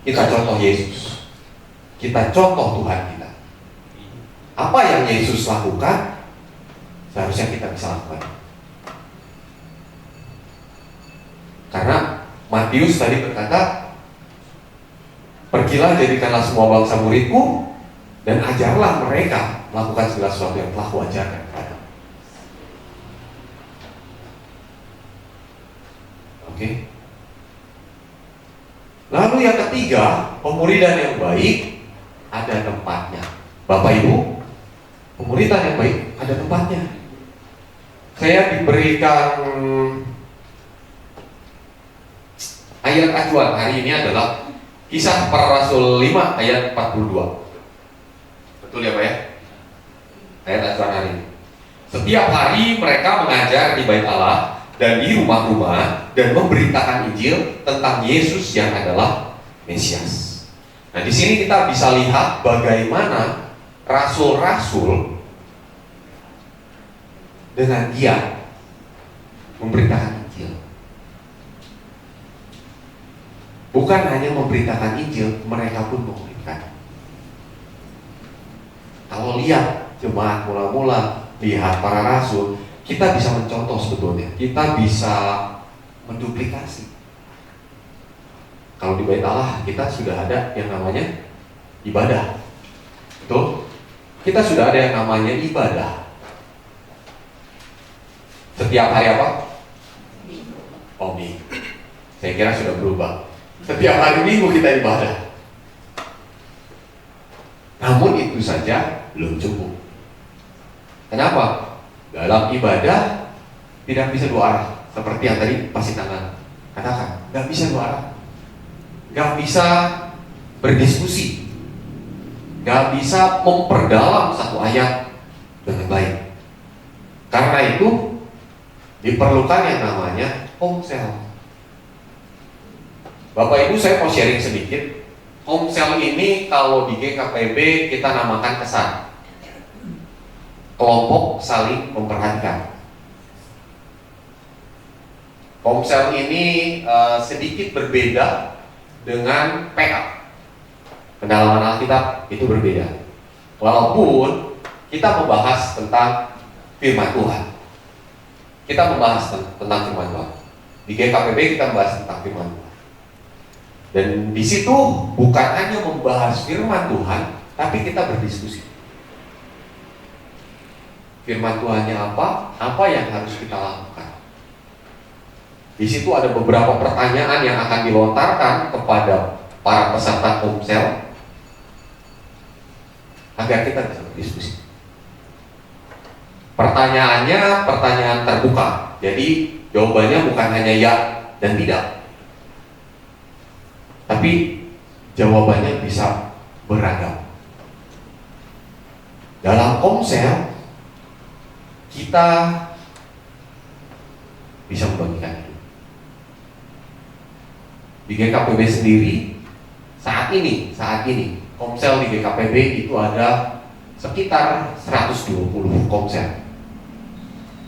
Kita contoh Yesus, kita contoh Tuhan kita. Apa yang Yesus lakukan, seharusnya kita bisa lakukan. Karena Matius tadi berkata, pergilah jadikanlah semua bangsa muridku dan ajarlah mereka melakukan segala sesuatu yang telah kuajarkan kepadamu. Oke. Lalu yang ketiga, pemuridan yang baik ada tempatnya. Bapak Ibu, pemuridan yang baik ada tempatnya. Saya diberikan ayat acuan hari ini adalah Kisah Para Rasul 5 ayat 42. Betul ya Pak ya? Ayat acuan hari ini. Setiap hari mereka mengajar di Bait Allah dan di rumah-rumah dan memberitakan Injil tentang Yesus yang adalah Mesias. Nah, di sini kita bisa lihat bagaimana rasul-rasul dengan giat memberitakan Injil. Bukan hanya memberitakan Injil, mereka pun memberitakan. Kalau lihat jemaat mula-mula, lihat para rasul, kita bisa mencontoh sebetulnya, kita bisa menduplikasi. Kalau di Bait Allah kita sudah ada yang namanya ibadah, betul? Kita sudah ada yang namanya ibadah. Setiap hari apa? Minggu. Saya kira sudah berubah. Setiap hari Minggu kita ibadah. Namun itu saja belum cukup. Kenapa? Dalam ibadah tidak bisa dua arah. Seperti yang tadi Pak Sitangan katakan, gak bisa dua arah. Gak bisa berdiskusi, gak bisa memperdalam satu ayat dengan baik. Karena itu diperlukan yang namanya komsel. Bapak Ibu, saya mau sharing sedikit. Komsel ini kalau di GKPB kita namakan kesan, kelompok saling memperhatikan. Komsel ini sedikit berbeda dengan PA. Pendalaman Alkitab itu berbeda. Walaupun kita membahas tentang firman Tuhan. Kita membahas tentang firman Tuhan. Di GKPB kita membahas tentang firman Tuhan. Dan di situ bukan hanya membahas firman Tuhan, tapi kita berdiskusi. Firman Tuhannya apa yang harus kita lakukan. Di situ ada beberapa pertanyaan yang akan dilontarkan kepada para peserta komsel agar kita bisa berdiskusi. Pertanyaannya pertanyaan terbuka. Jadi jawabannya bukan hanya ya dan tidak, tapi jawabannya bisa beragam. Dalam komsel kita bisa membagikan itu. Di GKPB sendiri saat ini komsel di GKPB itu ada sekitar 120 komsel.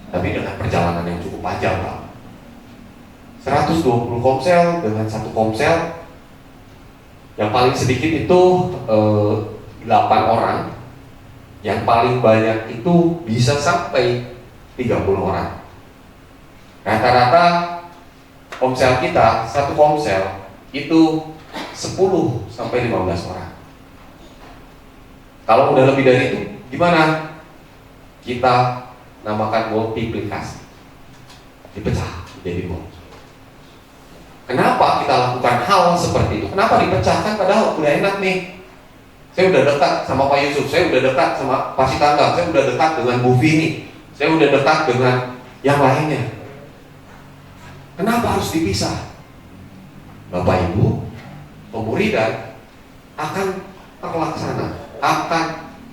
Tapi dengan perjalanan yang cukup panjang, Pak. 120 komsel dengan satu komsel yang paling sedikit itu 8 orang, yang paling banyak itu bisa sampai 30 orang. Rata-rata komsel kita, satu komsel itu 10 sampai 15 orang. Kalau udah lebih dari itu, gimana? Kita namakan multiplikasi, dipecah menjadi 2. Kenapa kita lakukan hal seperti itu? Kenapa dipecahkan padahal udah enak nih? Saya udah dekat sama Pak Yusuf, saya udah dekat sama Pak Sitangga, saya udah dekat dengan Bu Vini, saya udah dekat dengan yang lainnya. Kenapa harus dipisah? Bapak Ibu, pemuridan akan terlaksana, akan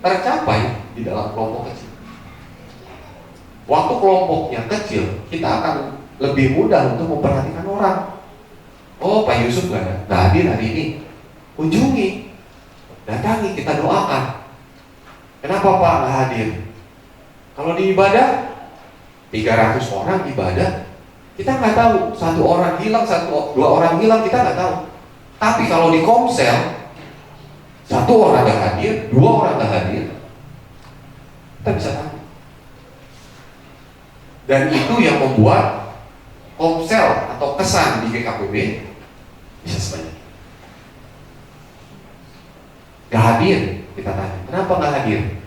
tercapai di dalam kelompok kecil. Waktu kelompoknya kecil, kita akan lebih mudah untuk memperhatikan orang. Oh, Pak Yusuf nggak hadir hari ini, kunjungi, datangi, kita doakan. Kenapa Pak nggak hadir? Kalau di ibadah 300 orang ibadah, kita nggak tahu, 1 orang hilang, 2 orang hilang, kita nggak tahu. Tapi kalau di komsel 1 orang nggak hadir, 2 orang nggak hadir, kita bisa tahu. Dan itu yang membuat komsel atau kesan di GKPB bisa sebanyak. Gak hadir, kita tanya, kenapa gak hadir?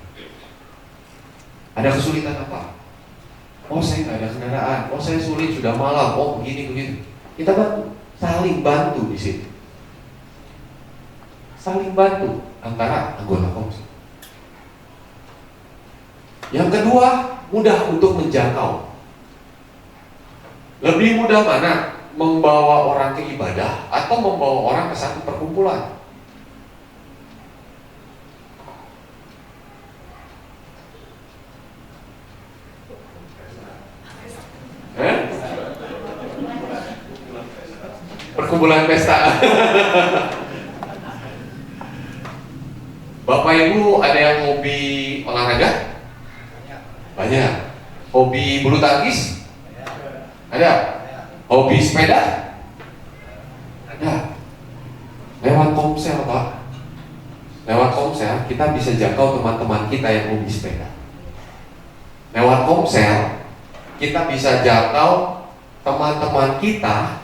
Ada kesulitan apa? Oh, saya gak ada kendaraan. Oh, saya sulit, sudah malam. Oh, begini. Kita kan saling bantu di situ. Saling bantu antara anggota komsel. Yang kedua, mudah untuk menjangkau. Lebih mudah mana? Membawa orang ke ibadah atau membawa orang ke satu perkumpulan? Perkumpulan pesta. Bapak Ibu ada yang hobi olahraga? Banyak. Hobi bulu tangkis? Ada. Hobi sepeda? Ada. Lewat komsel, Pak. Lewat komsel kita bisa jangkau teman-teman kita yang hobi sepeda. Lewat komsel kita bisa jangkau teman-teman kita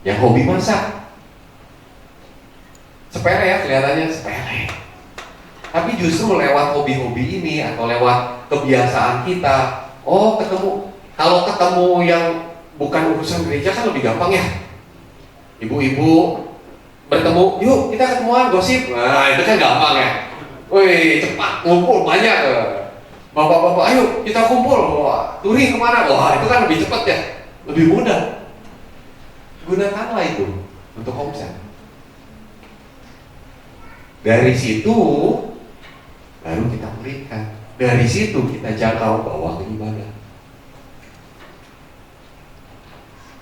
yang hobi masak. Sepele ya, kelihatannya sepele. Tapi justru lewat hobi-hobi ini atau lewat kebiasaan kita, kalau ketemu yang bukan urusan gereja kan lebih gampang ya. Ibu-ibu bertemu, yuk kita ketemuan gosip. Nah, itu kan gampang ya. Wih, cepat ngumpul banyak. Bapak-bapak, ayo kita kumpul. Wah, touring kemana? Wah, itu kan lebih cepat ya, lebih mudah. Gunakanlah itu untuk komsel. Dari situ baru kita berikan. Dari situ kita jangkau bawa ke ibadah.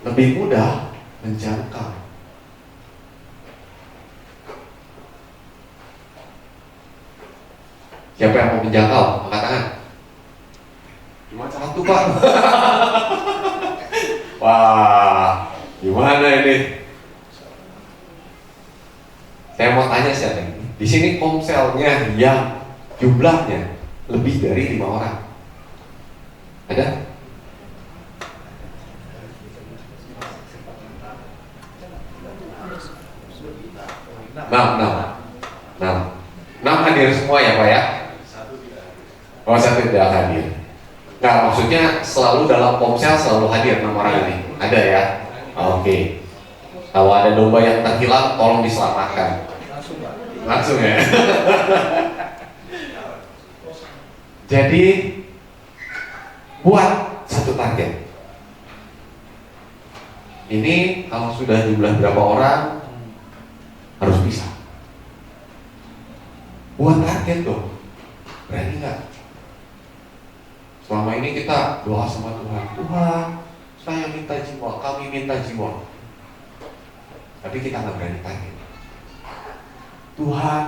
Lebih mudah menjangkau. Siapa yang mau menjangkau? Angkat tangan. Cuma satu, Pak. Wah, gimana ini? Saya mau tanya siapa ini? Di sini komselnya yang jumlahnya lebih dari 5 orang? Ada? Enam hadir semua ya Pak ya? Oh, satu tidak hadir. Nah, maksudnya selalu dalam Komsel selalu hadir 6 orang ini? Ada ya? Oke. Kalau ada domba yang terhilang, tolong diselamatkan. Langsung ya? Jadi, buat satu target. Ini kalau sudah jumlah berapa orang, harus bisa. Buat target dong. Berani nggak? Selama ini kita doa sama Tuhan. Tuhan, saya minta jiwa, kami minta jiwa. Tapi kita nggak berani target. Tuhan,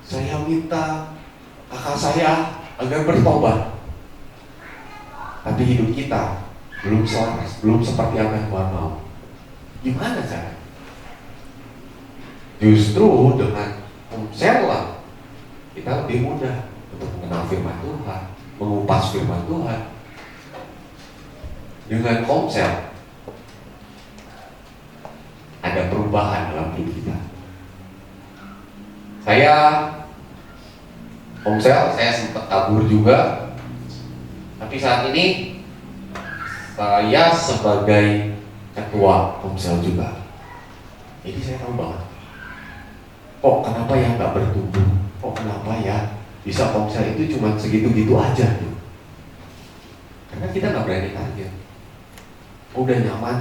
saya minta kakak saya agar bertobat. Tapi hidup kita belum selaras, belum seperti apa yang Tuhan mau. Gimana cara? Justru dengan Komsel lah kita lebih mudah untuk mengenal firman Tuhan, mengupas firman Tuhan. Dengan Komsel ada perubahan dalam hidup kita. Komsel, saya sempat kabur juga. Tapi saat ini saya sebagai ketua Komsel juga. Jadi saya tahu banget. Kok kenapa ya nggak bertumbuh? Kok kenapa ya bisa Komsel itu cuma segitu-gitu aja gitu? Karena kita nggak berani target. Udah nyaman.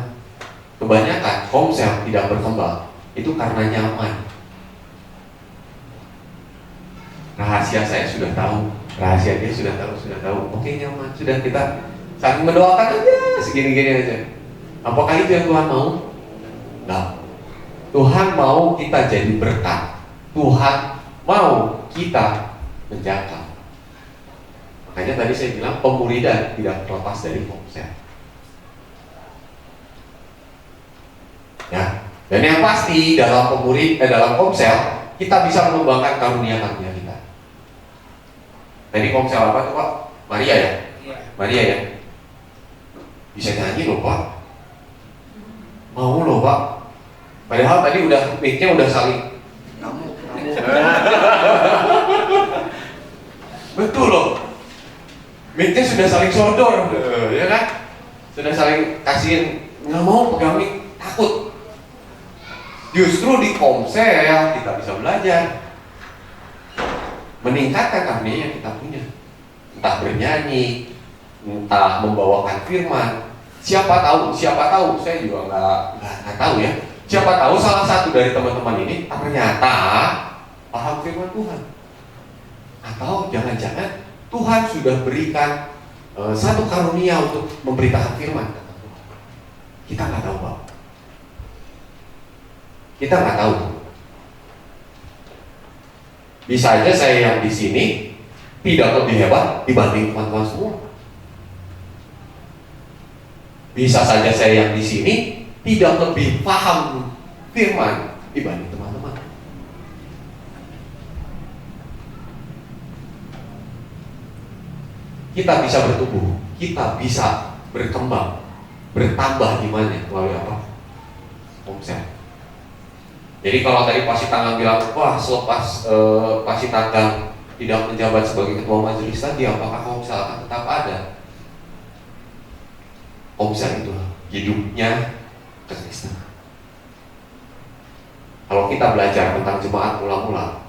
Kebanyakan Komsel tidak berkembang itu karena nyaman. Rahasia saya sudah tahu, rahasia dia sudah tahu. Oke, nyaman, sudah kita saling mendoakan aja segini-gini aja. Apakah itu yang Tuhan mau? Nah, Tuhan mau kita jadi berkat. Tuhan mau kita menjaga. Makanya tadi saya bilang pemuridan tidak terlepas dari Komsel. Ya, dan yang pasti dalam dalam Komsel kita bisa mengembangkan karunia-karunia kita. Tadi Komsel apa tuh Pak? Maria ya? Maria ya? Bisa nyanyi loh Pak. Mau loh Pak. Padahal tadi mic-nya udah saling. Betul loh. Mic-nya sudah saling sodor, ya kan? Sudah saling kasihin, nggak mau pegang mic, takut. Justru di Komsel kita bisa belajar meningkatkan karunia yang kita punya. Entah bernyanyi, entah membawakan firman. Siapa tahu, saya juga nggak tahu ya. Siapa tahu salah satu dari teman-teman ini ternyata paham firman Tuhan. Atau jangan-jangan Tuhan sudah berikan satu karunia untuk memberitakan firman. Kita nggak tahu Pak. Kita nggak tahu. Bisa aja saya yang di sini tidak lebih hebat dibanding teman-teman semua. Bisa saja saya yang di sini tidak lebih paham firman dibanding teman-teman. Kita bisa bertumbuh, kita bisa berkembang, bertambah imannya melalui apa? Komsel. Jadi kalau tadi Pak Sitanggang bilang, wah selepas Pak Sitanggang tidak menjabat sebagai ketua majelis tadi, apakah Komsel akan tetap ada? Komsel itu hidupnya Kristen. Kalau kita belajar tentang jemaat mula-mula,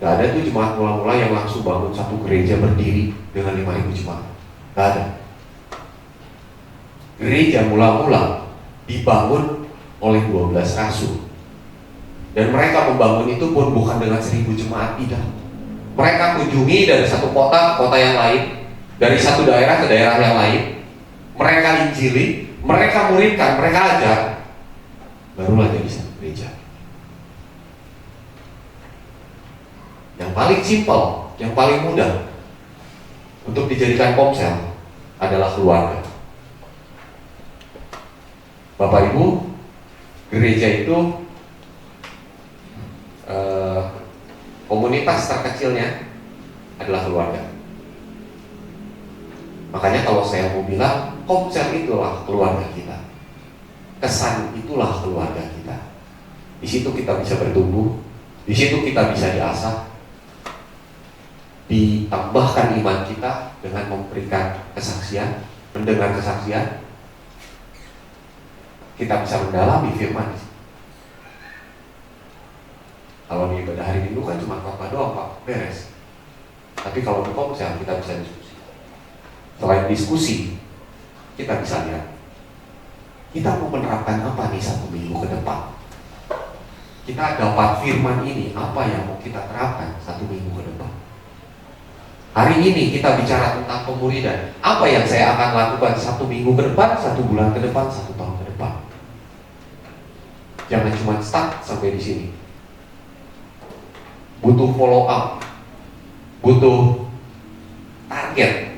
gak ada tuh jemaat mula-mula yang langsung bangun satu gereja berdiri dengan 5.000 jemaat. Gak ada. Gereja mula-mula dibangun oleh 12 rasul. Dan mereka membangun itu pun bukan dengan 1.000 jemaat, tidak. Mereka kunjungi dari satu kota ke kota yang lain, dari satu daerah ke daerah yang lain. Mereka injili, mereka muridkan, mereka ajar, barulah jadi satu gereja. Yang paling simpel, yang paling mudah untuk dijadikan Komsel adalah keluarga. Bapak Ibu, gereja itu komunitas terkecilnya adalah keluarga. Makanya kalau saya mau bilang, Komsel itulah keluarga kita, kesan itulah keluarga kita. Di situ kita bisa bertumbuh, di situ kita bisa diasah, ditambahkan iman kita dengan memberikan kesaksian, mendengar kesaksian. Kita bisa mendalami firman. Kalau di ibadah hari Minggu kan cuma khotbah doang, Pak, beres. Tapi kalau di Komsel kita bisa diskusi. Selain diskusi, kita bisa lihat kita mau menerapkan apa nih 1 minggu ke depan. Kita dapat firman ini, apa yang mau kita terapkan 1 minggu ke depan. Hari ini kita bicara tentang pemuridan. Apa yang saya akan lakukan 1 minggu ke depan, 1 bulan ke depan, 1 tahun ke depan. Jangan cuma stuck sampai di sini. Butuh follow up, butuh target,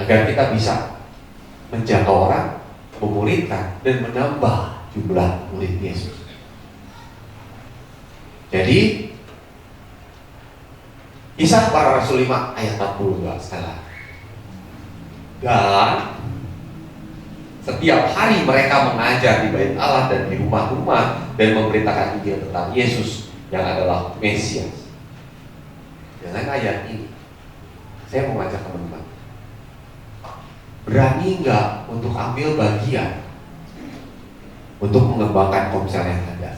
agar kita bisa menjangkau orang, memuridkan, dan menambah jumlah murid Yesus. Jadi Kisah Para Rasul 5 ayat 42 setelah. Dan setiap hari mereka mengajar di bait Allah dan di rumah-rumah dan memberitakan Injil tentang Yesus yang adalah Mesias. Dengan ayat ini, saya mau ngajak teman-teman, berani nggak untuk ambil bagian untuk mengembangkan Komsel yang ada?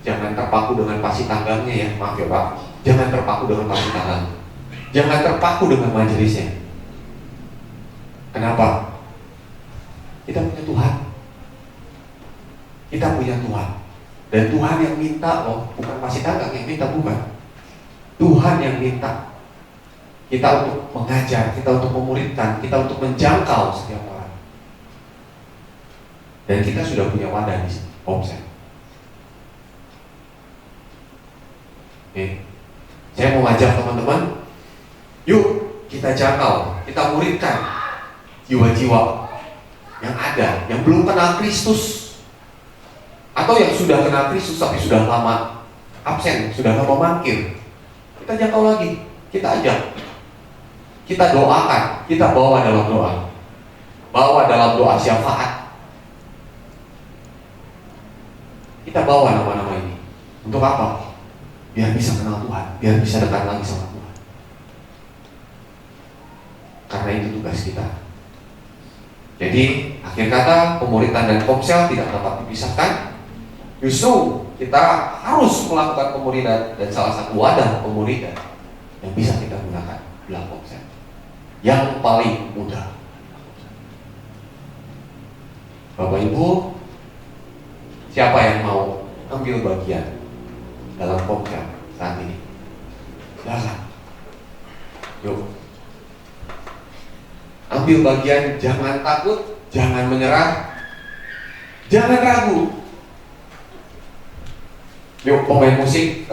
Jangan terpaku dengan pasi tangganya ya, maaf ya Pak. Jangan terpaku dengan pasi tanggang. Jangan terpaku dengan majelisnya. Kenapa? Kita punya Tuhan. Kita punya Tuhan. Dan Tuhan yang minta loh, bukan pasi tanggang yang minta, bukan. Tuhan yang minta kita untuk mengajar, kita untuk memuridkan, kita untuk menjangkau setiap orang. Dan kita sudah punya wadah di sini, Komsel. Oke. Saya mau ngajak teman-teman, yuk kita jangkau, kita muridkan jiwa-jiwa yang ada, yang belum kenal Kristus, atau yang sudah kenal Kristus tapi sudah lama absen, sudah lama mangkir. Kita jangkau lagi, kita ajak, kita doakan, kita bawa dalam doa syafaat. Kita bawa nama-nama ini. Untuk apa? Biar bisa kenal Tuhan, biar bisa dekat lagi sama Tuhan. Karena itu tugas kita. Jadi akhir kata, pemuridan dan Komsel tidak dapat dipisahkan. Justru kita harus melakukan pemuridan, dan salah satu wadah pemuridan yang bisa kita gunakan adalah Komsel. Yang paling mudah. Bapak Ibu, siapa yang mau ambil bagian dalam Komsel saat ini? Silakan. Yuk. Ambil bagian, jangan takut, jangan menyerah, jangan ragu. Yuk pemain musik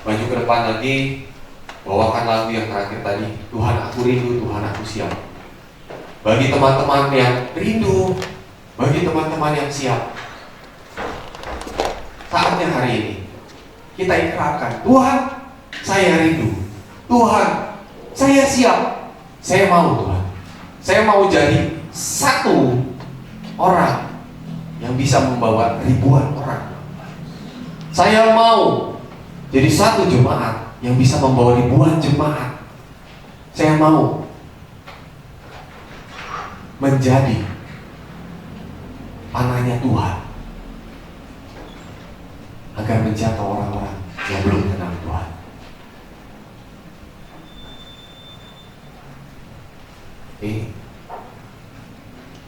maju ke depan lagi, bawakan lagu yang terakhir tadi, Tuhan aku rindu, Tuhan aku siap. Bagi teman-teman yang rindu, bagi teman-teman yang siap, saatnya hari ini kita ikrarkan, Tuhan saya rindu, Tuhan saya siap, saya mau Tuhan, saya mau jadi satu orang yang bisa membawa ribuan orang. Saya mau jadi satu jemaat yang bisa membawa ribuan jemaat. Saya mau menjadi panahnya Tuhan agar menjangkau orang-orang yang belum kenal Tuhan.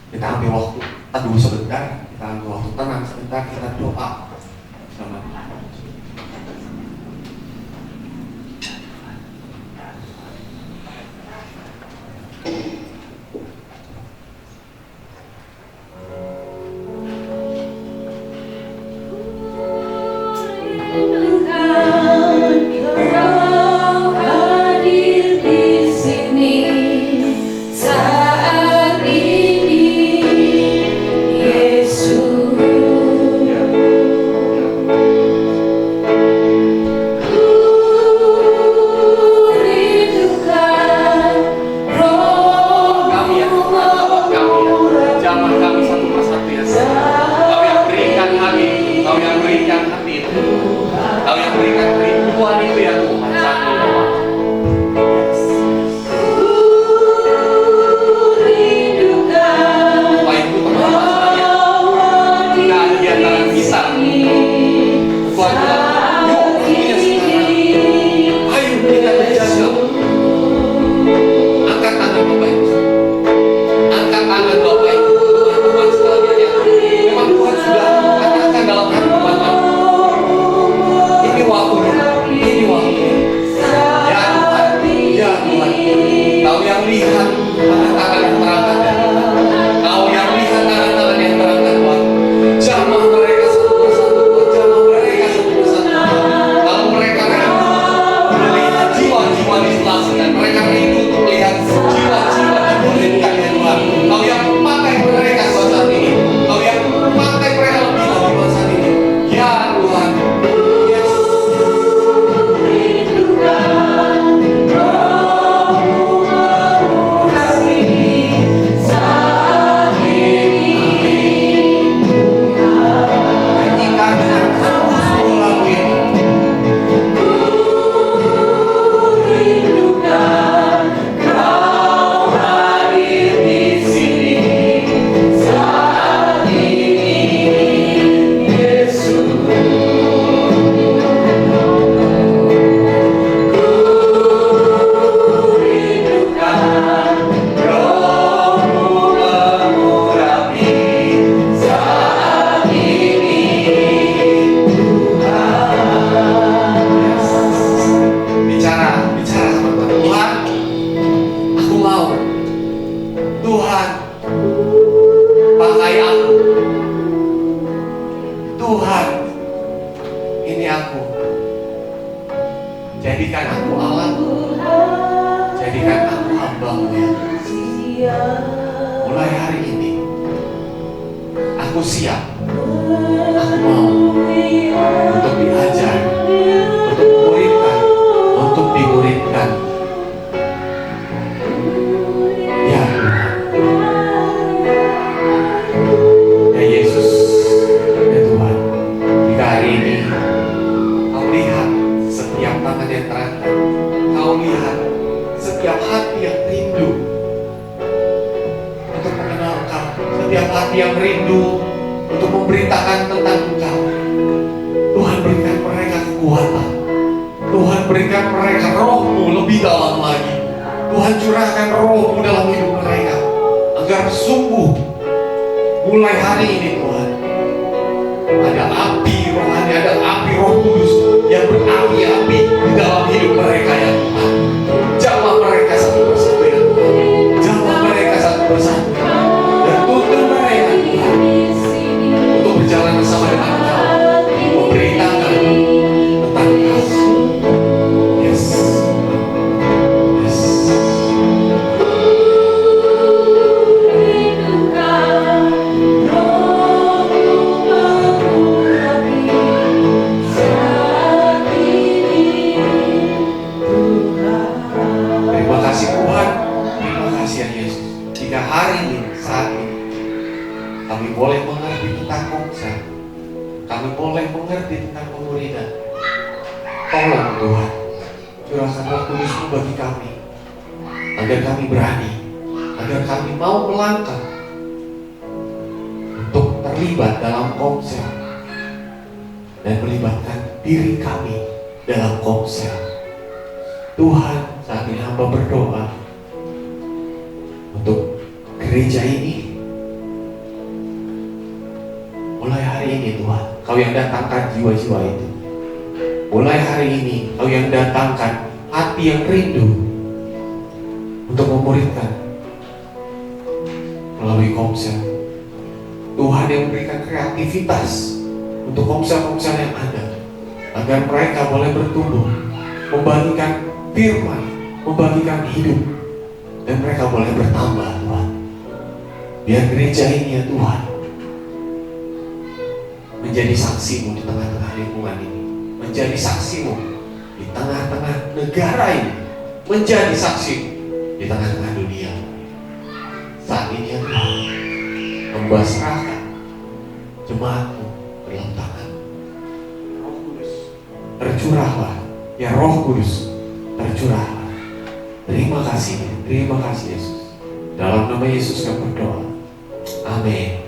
Kita ambil waktu teduh sebentar, kita ambil waktu tenang sebentar, kita doa sama Tuhan. Yesus Jadikan aku alatmu, jadikan aku hamba-Mu ya. Mulai hari ini aku siap, aku mau untuk diajar, untuk muridkan, untuk dimuridkan. Ya Tuhan, ya Yesus, ya Tuhan, jika hari ini Kau lihat setiap tangan yang terangkat, Kau lihat setiap hati yang rindu untuk mengenal Kau, setiap hati yang rindu untuk memberitakan tentang Engkau. Tuhan, berikan mereka kekuatan. Tuhan, berikan mereka roh-Mu lebih dalam lagi. Tuhan, curahkan roh-Mu dalam hidup mereka, agar sungguh mulai hari ini Tuhan, ada api rohani, ada api Roh Kudus yang berapi-api di dalam hidup mereka ya Tuhan. Jamah mereka satu persatu ya Tuhan. Jamah mereka satu persatu. Dan tuntun mereka Tuhan untuk berjalan bersama dengan Engkau, memberitakan tentang Kau. Yes. Yes. Terima kasih Tuhan, terima kasih ya Yesus. Jika hari ini, saat ini, kami boleh mengerti tentang komsel, kami boleh mengerti tentang pemuridan. Tolong Tuhan, curahkan Roh Kudus-Mu bagi kami, agar kami berani, agar kami mau melangkah untuk terlibat dalam komsel dan melibatkan diri kami dalam komsel. Tuhan, saat ini hamba berdoa untuk gereja ini. Mulai hari ini Tuhan, Kau yang datangkan jiwa-jiwa itu. Mulai hari ini Kau yang datangkan hati yang rindu untuk memuridkan melalui komsel. Tuhan yang memberikan kreativitas untuk komsel-komsel yang ada, agar mereka boleh bertumbuh, membagikan firman, membagikan hidup, dan mereka boleh bertambah Tuhan. Biar gereja ini ya Tuhan menjadi saksi-Mu di tengah-tengah lingkungan ini, menjadi saksi-Mu di tengah-tengah negara ini, menjadi saksi di tengah-tengah dunia. Saat ini ya Tuhan, Hamba serahkan jemaat-Mu dalam tangan. Roh Kudus, tercurahlah ya Roh Kudus, tercurahlah. Terima kasih Yesus. Dalam nama Yesus kami berdoa. Amin.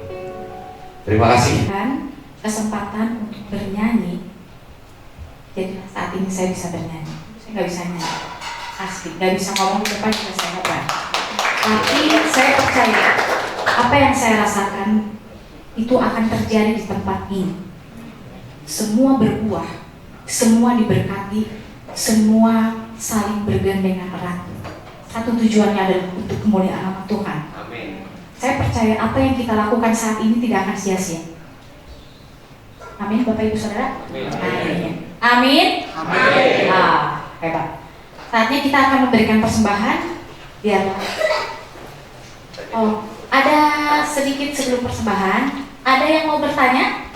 Terima kasih. Dan kesempatan untuk bernyanyi. Jadi saat ini saya bisa bernyanyi. Saya nggak bisa nyanyi, asli. Nggak bisa ngomong di depan juga saya nggak berani. Tapi saya percaya apa yang saya rasakan itu akan terjadi di tempat ini. Semua berbuah, semua diberkati, semua saling bergandengan erat. Satu tujuannya adalah untuk kemuliaan nama Tuhan. Amin. Saya percaya apa yang kita lakukan saat ini tidak akan sia-sia. Amin, Bapak Ibu Saudara. Amin. Amin. Amin. Ah, hebat. Saatnya kita akan memberikan persembahan. Biar. Oh, ada sedikit sebelum persembahan. Ada yang mau bertanya?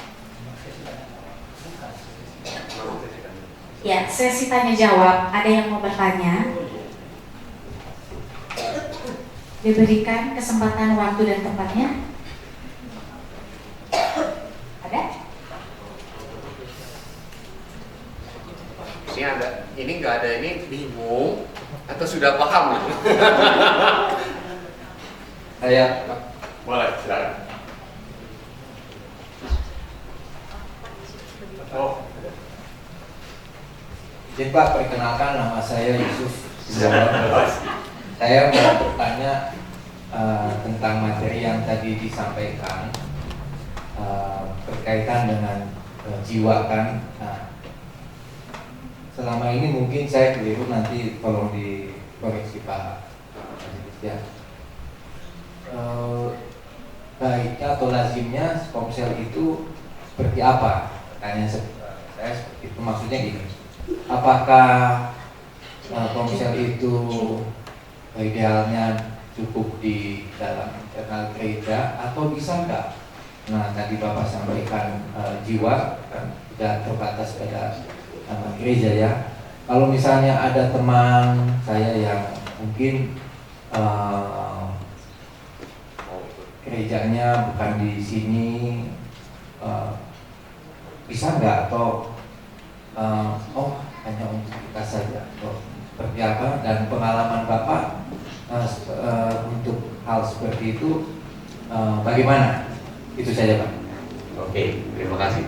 Ya, sesi tanya jawab. Ada yang mau bertanya? Diberikan kesempatan waktu dan tempatnya. Ada? Ini nggak ada, ini bingung atau sudah paham? Saya Boleh, silakan. Oh, Izin Pak, perkenalkan nama saya Yusuf. Saya mau bertanya tentang materi yang tadi disampaikan berkaitan dengan jiwa kan. Nah, selama ini mungkin saya keliru, nanti tolong dikoreksi Pak. Ya. Baiknya atau lazimnya komsel itu seperti apa? Tanya saya seperti itu, maksudnya gini. Apakah ponsel itu idealnya cukup di dalam internal gereja atau bisa enggak? Nah, tadi Bapak sampaikan jiwa kan tidak terbatas pada gereja ya. Kalau misalnya ada teman saya yang mungkin gerejanya bukan di sini, bisa nggak atau hanya untuk kita saja atau seperti apa, dan pengalaman Bapak untuk hal seperti itu bagaimana? Itu saja Pak. Oke, terima kasih.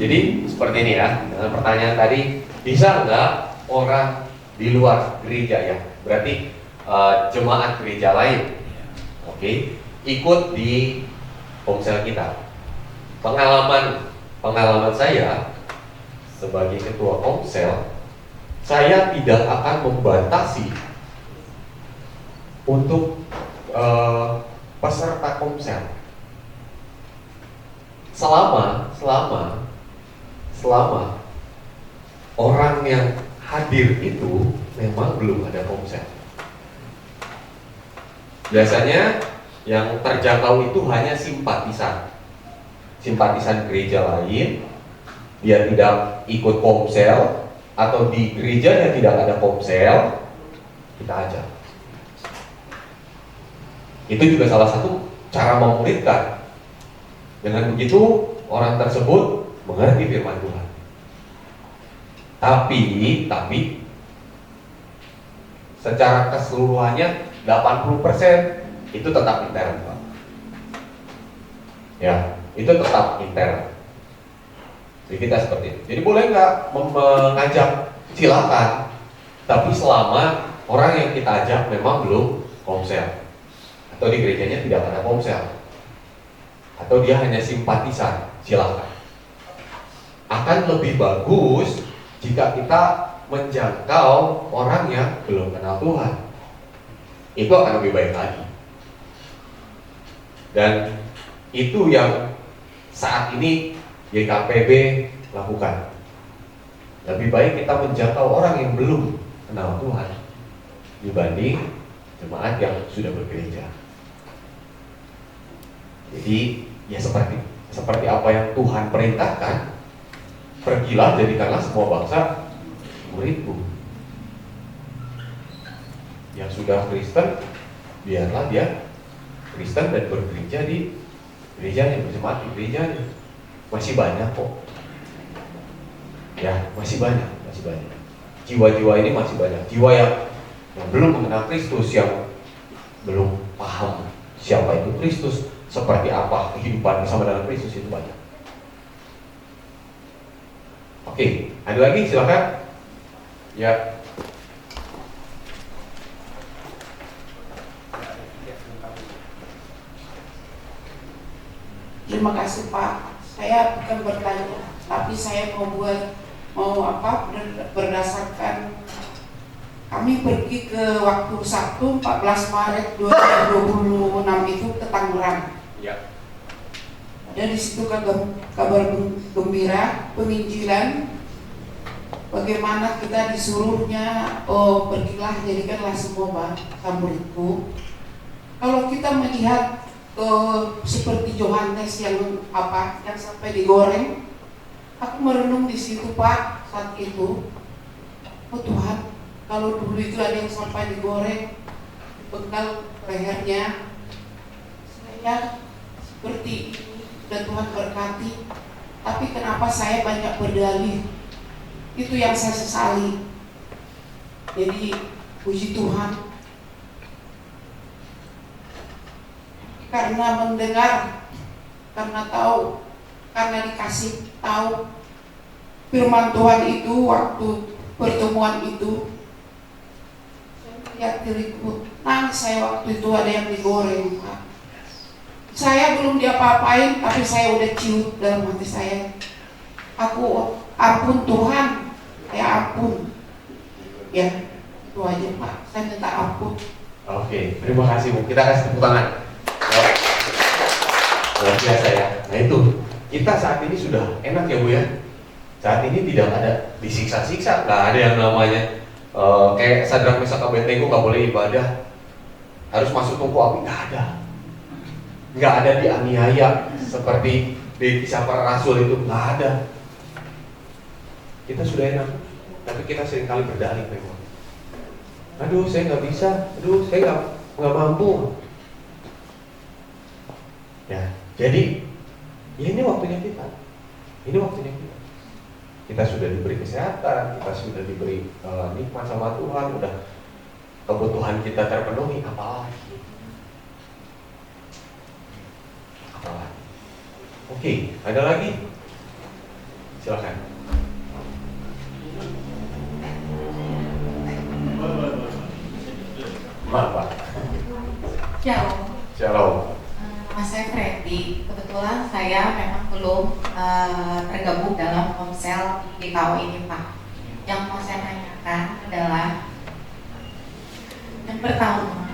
Jadi seperti ini ya, dengan pertanyaan tadi, bisa nggak orang di luar gereja ya, berarti jemaat gereja lain, oke, ikut di ponsel kita. Pengalaman saya sebagai ketua ponsel, saya tidak akan membatasi untuk peserta ponsel selama orang yang hadir itu memang belum ada ponsel. Biasanya yang terjangkau itu hanya simpatisan gereja lain. Dia tidak ikut ponsel, atau di gerejanya tidak ada ponsel, kita ajak. Itu juga salah satu cara memuridkan. Dengan begitu orang tersebut mengerti firman Tuhan. Tapi secara keseluruhannya 80% itu tetap intern, Pak. Ya, itu tetap intern. Jadi kita seperti itu. Jadi boleh nggak mengajak? Silakan. Tapi selama orang yang kita ajak memang belum ponsel, atau di gerejanya tidak ada ponsel, atau dia hanya simpatisan, silakan. Akan lebih bagus jika kita menjangkau orang yang belum kenal Tuhan. Itu akan lebih baik lagi. Dan itu yang saat ini YKPB lakukan. Lebih baik kita menjangkau orang yang belum kenal Tuhan dibanding jemaat yang sudah bergereja. Jadi ya seperti apa yang Tuhan perintahkan, pergilah jadikanlah semua bangsa muridku. Yang sudah Kristen, biarlah dia Kristen dan bergereja di gerejanya, berjemaat di gerejanya. Masih banyak kok. Ya, masih banyak. Jiwa-jiwa ini masih banyak. Jiwa yang belum mengenal Kristus, yang belum paham siapa itu Kristus, seperti apa kehidupan bersama dengan Kristus, itu banyak. Oke, ada lagi silakan. Ya. Terima kasih Pak. Saya bukan bertanya, tapi saya berdasarkan kami pergi ke waktu Sabtu 14 Maret 2026 itu ke Tangerang. Ya. Dan di situ kabar gembira penginjilan, bagaimana kita disuruhnya, pergilah jadikanlah semua bangsa muridku. Kalau kita melihat seperti Yohanes yang sampai digoreng, aku merenung di situ Pak saat itu. Oh Tuhan, kalau dulu itu ada yang sampai digoreng, dipenggal lehernya, saya seperti ini, dan Tuhan berkati. Tapi kenapa saya banyak berdalih? Itu yang saya sesali. Jadi puji Tuhan, karena mendengar, karena tahu, karena dikasih tahu firman Tuhan itu waktu pertemuan itu, saya lihat diriku nangis. Saya waktu itu ada yang digoreng Pak. Saya belum diapa-apain, tapi saya udah ciut dalam hati saya, aku ampun Tuhan, saya ampun. Ya, itu aja Pak, saya minta ampun. Oke, terima kasih Bu. Kita kasih tepuk tangan. Luar biasa ya. Nah itu, kita saat ini sudah enak ya Bu ya. Saat ini tidak ada disiksa-siksa, nggak ada yang namanya kayak Sadrak Mesak Abednego nggak boleh ibadah, harus masuk tungku api, nggak ada dianiaya seperti di kisah para rasul itu, nggak ada. Kita sudah enak, tapi kita seringkali berdalih memang. Aduh, saya nggak bisa, aduh, saya nggak mampu. Ya, jadi ya ini waktunya kita. Ini waktunya kita. Kita sudah diberi kesehatan, kita sudah diberi nikmat sama Tuhan, udah kebutuhan kita terpenuhi, apalagi? Apalagi? Oke, ada lagi? Silakan. Maaf, Pak. Shalom. Nama saya Freddy. Kebetulan saya memang belum tergabung dalam Komsel di KO ini, Pak. Yang mau saya tanyakan adalah yang pertama,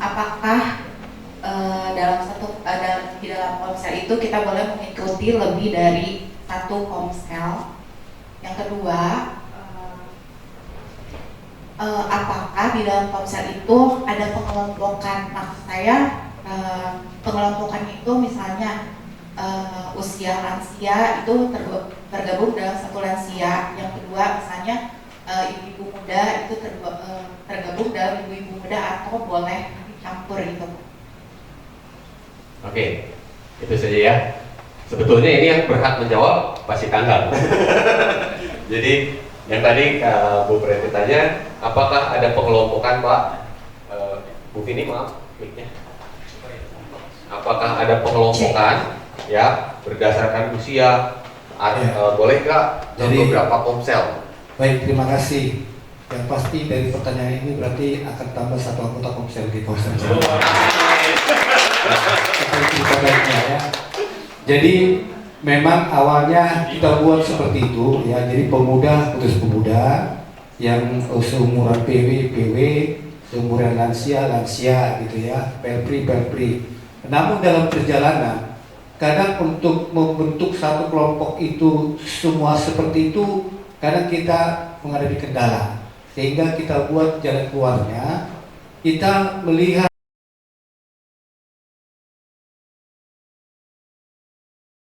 apakah di dalam Komsel itu kita boleh mengikuti lebih dari satu Komsel? Yang kedua, apakah di dalam Komsel itu ada pengelompokan? Maksud saya pengelompokan itu misalnya usia lansia itu tergabung dalam satu lansia. Yang kedua misalnya ibu-ibu muda itu tergabung dalam ibu-ibu muda, atau boleh dicampur gitu. Oke, itu saja ya. Sebetulnya ini yang berhak menjawab pasti tanggal. Jadi yang tadi Bu Preti tanya, apakah ada pengelompokan, Pak? Bu Vini, maaf, mic-nya. Apakah ada pengelompokan ya berdasarkan usia? Boleh nggak beberapa Komsel? Baik, terima kasih. Yang pasti dari pertanyaan ini berarti akan tambah satu anggota Komsel di Komsel. Seperti baiknya ya. Jadi memang awalnya kita buat seperti itu ya. Jadi pemuda putus pemuda, yang seumuran PW, seumuran lansia gitu ya, pelpri. Namun dalam perjalanan, kadang untuk membentuk satu kelompok itu semua seperti itu, kadang kita menghadapi kendala. Sehingga kita buat jalan keluarnya, kita melihat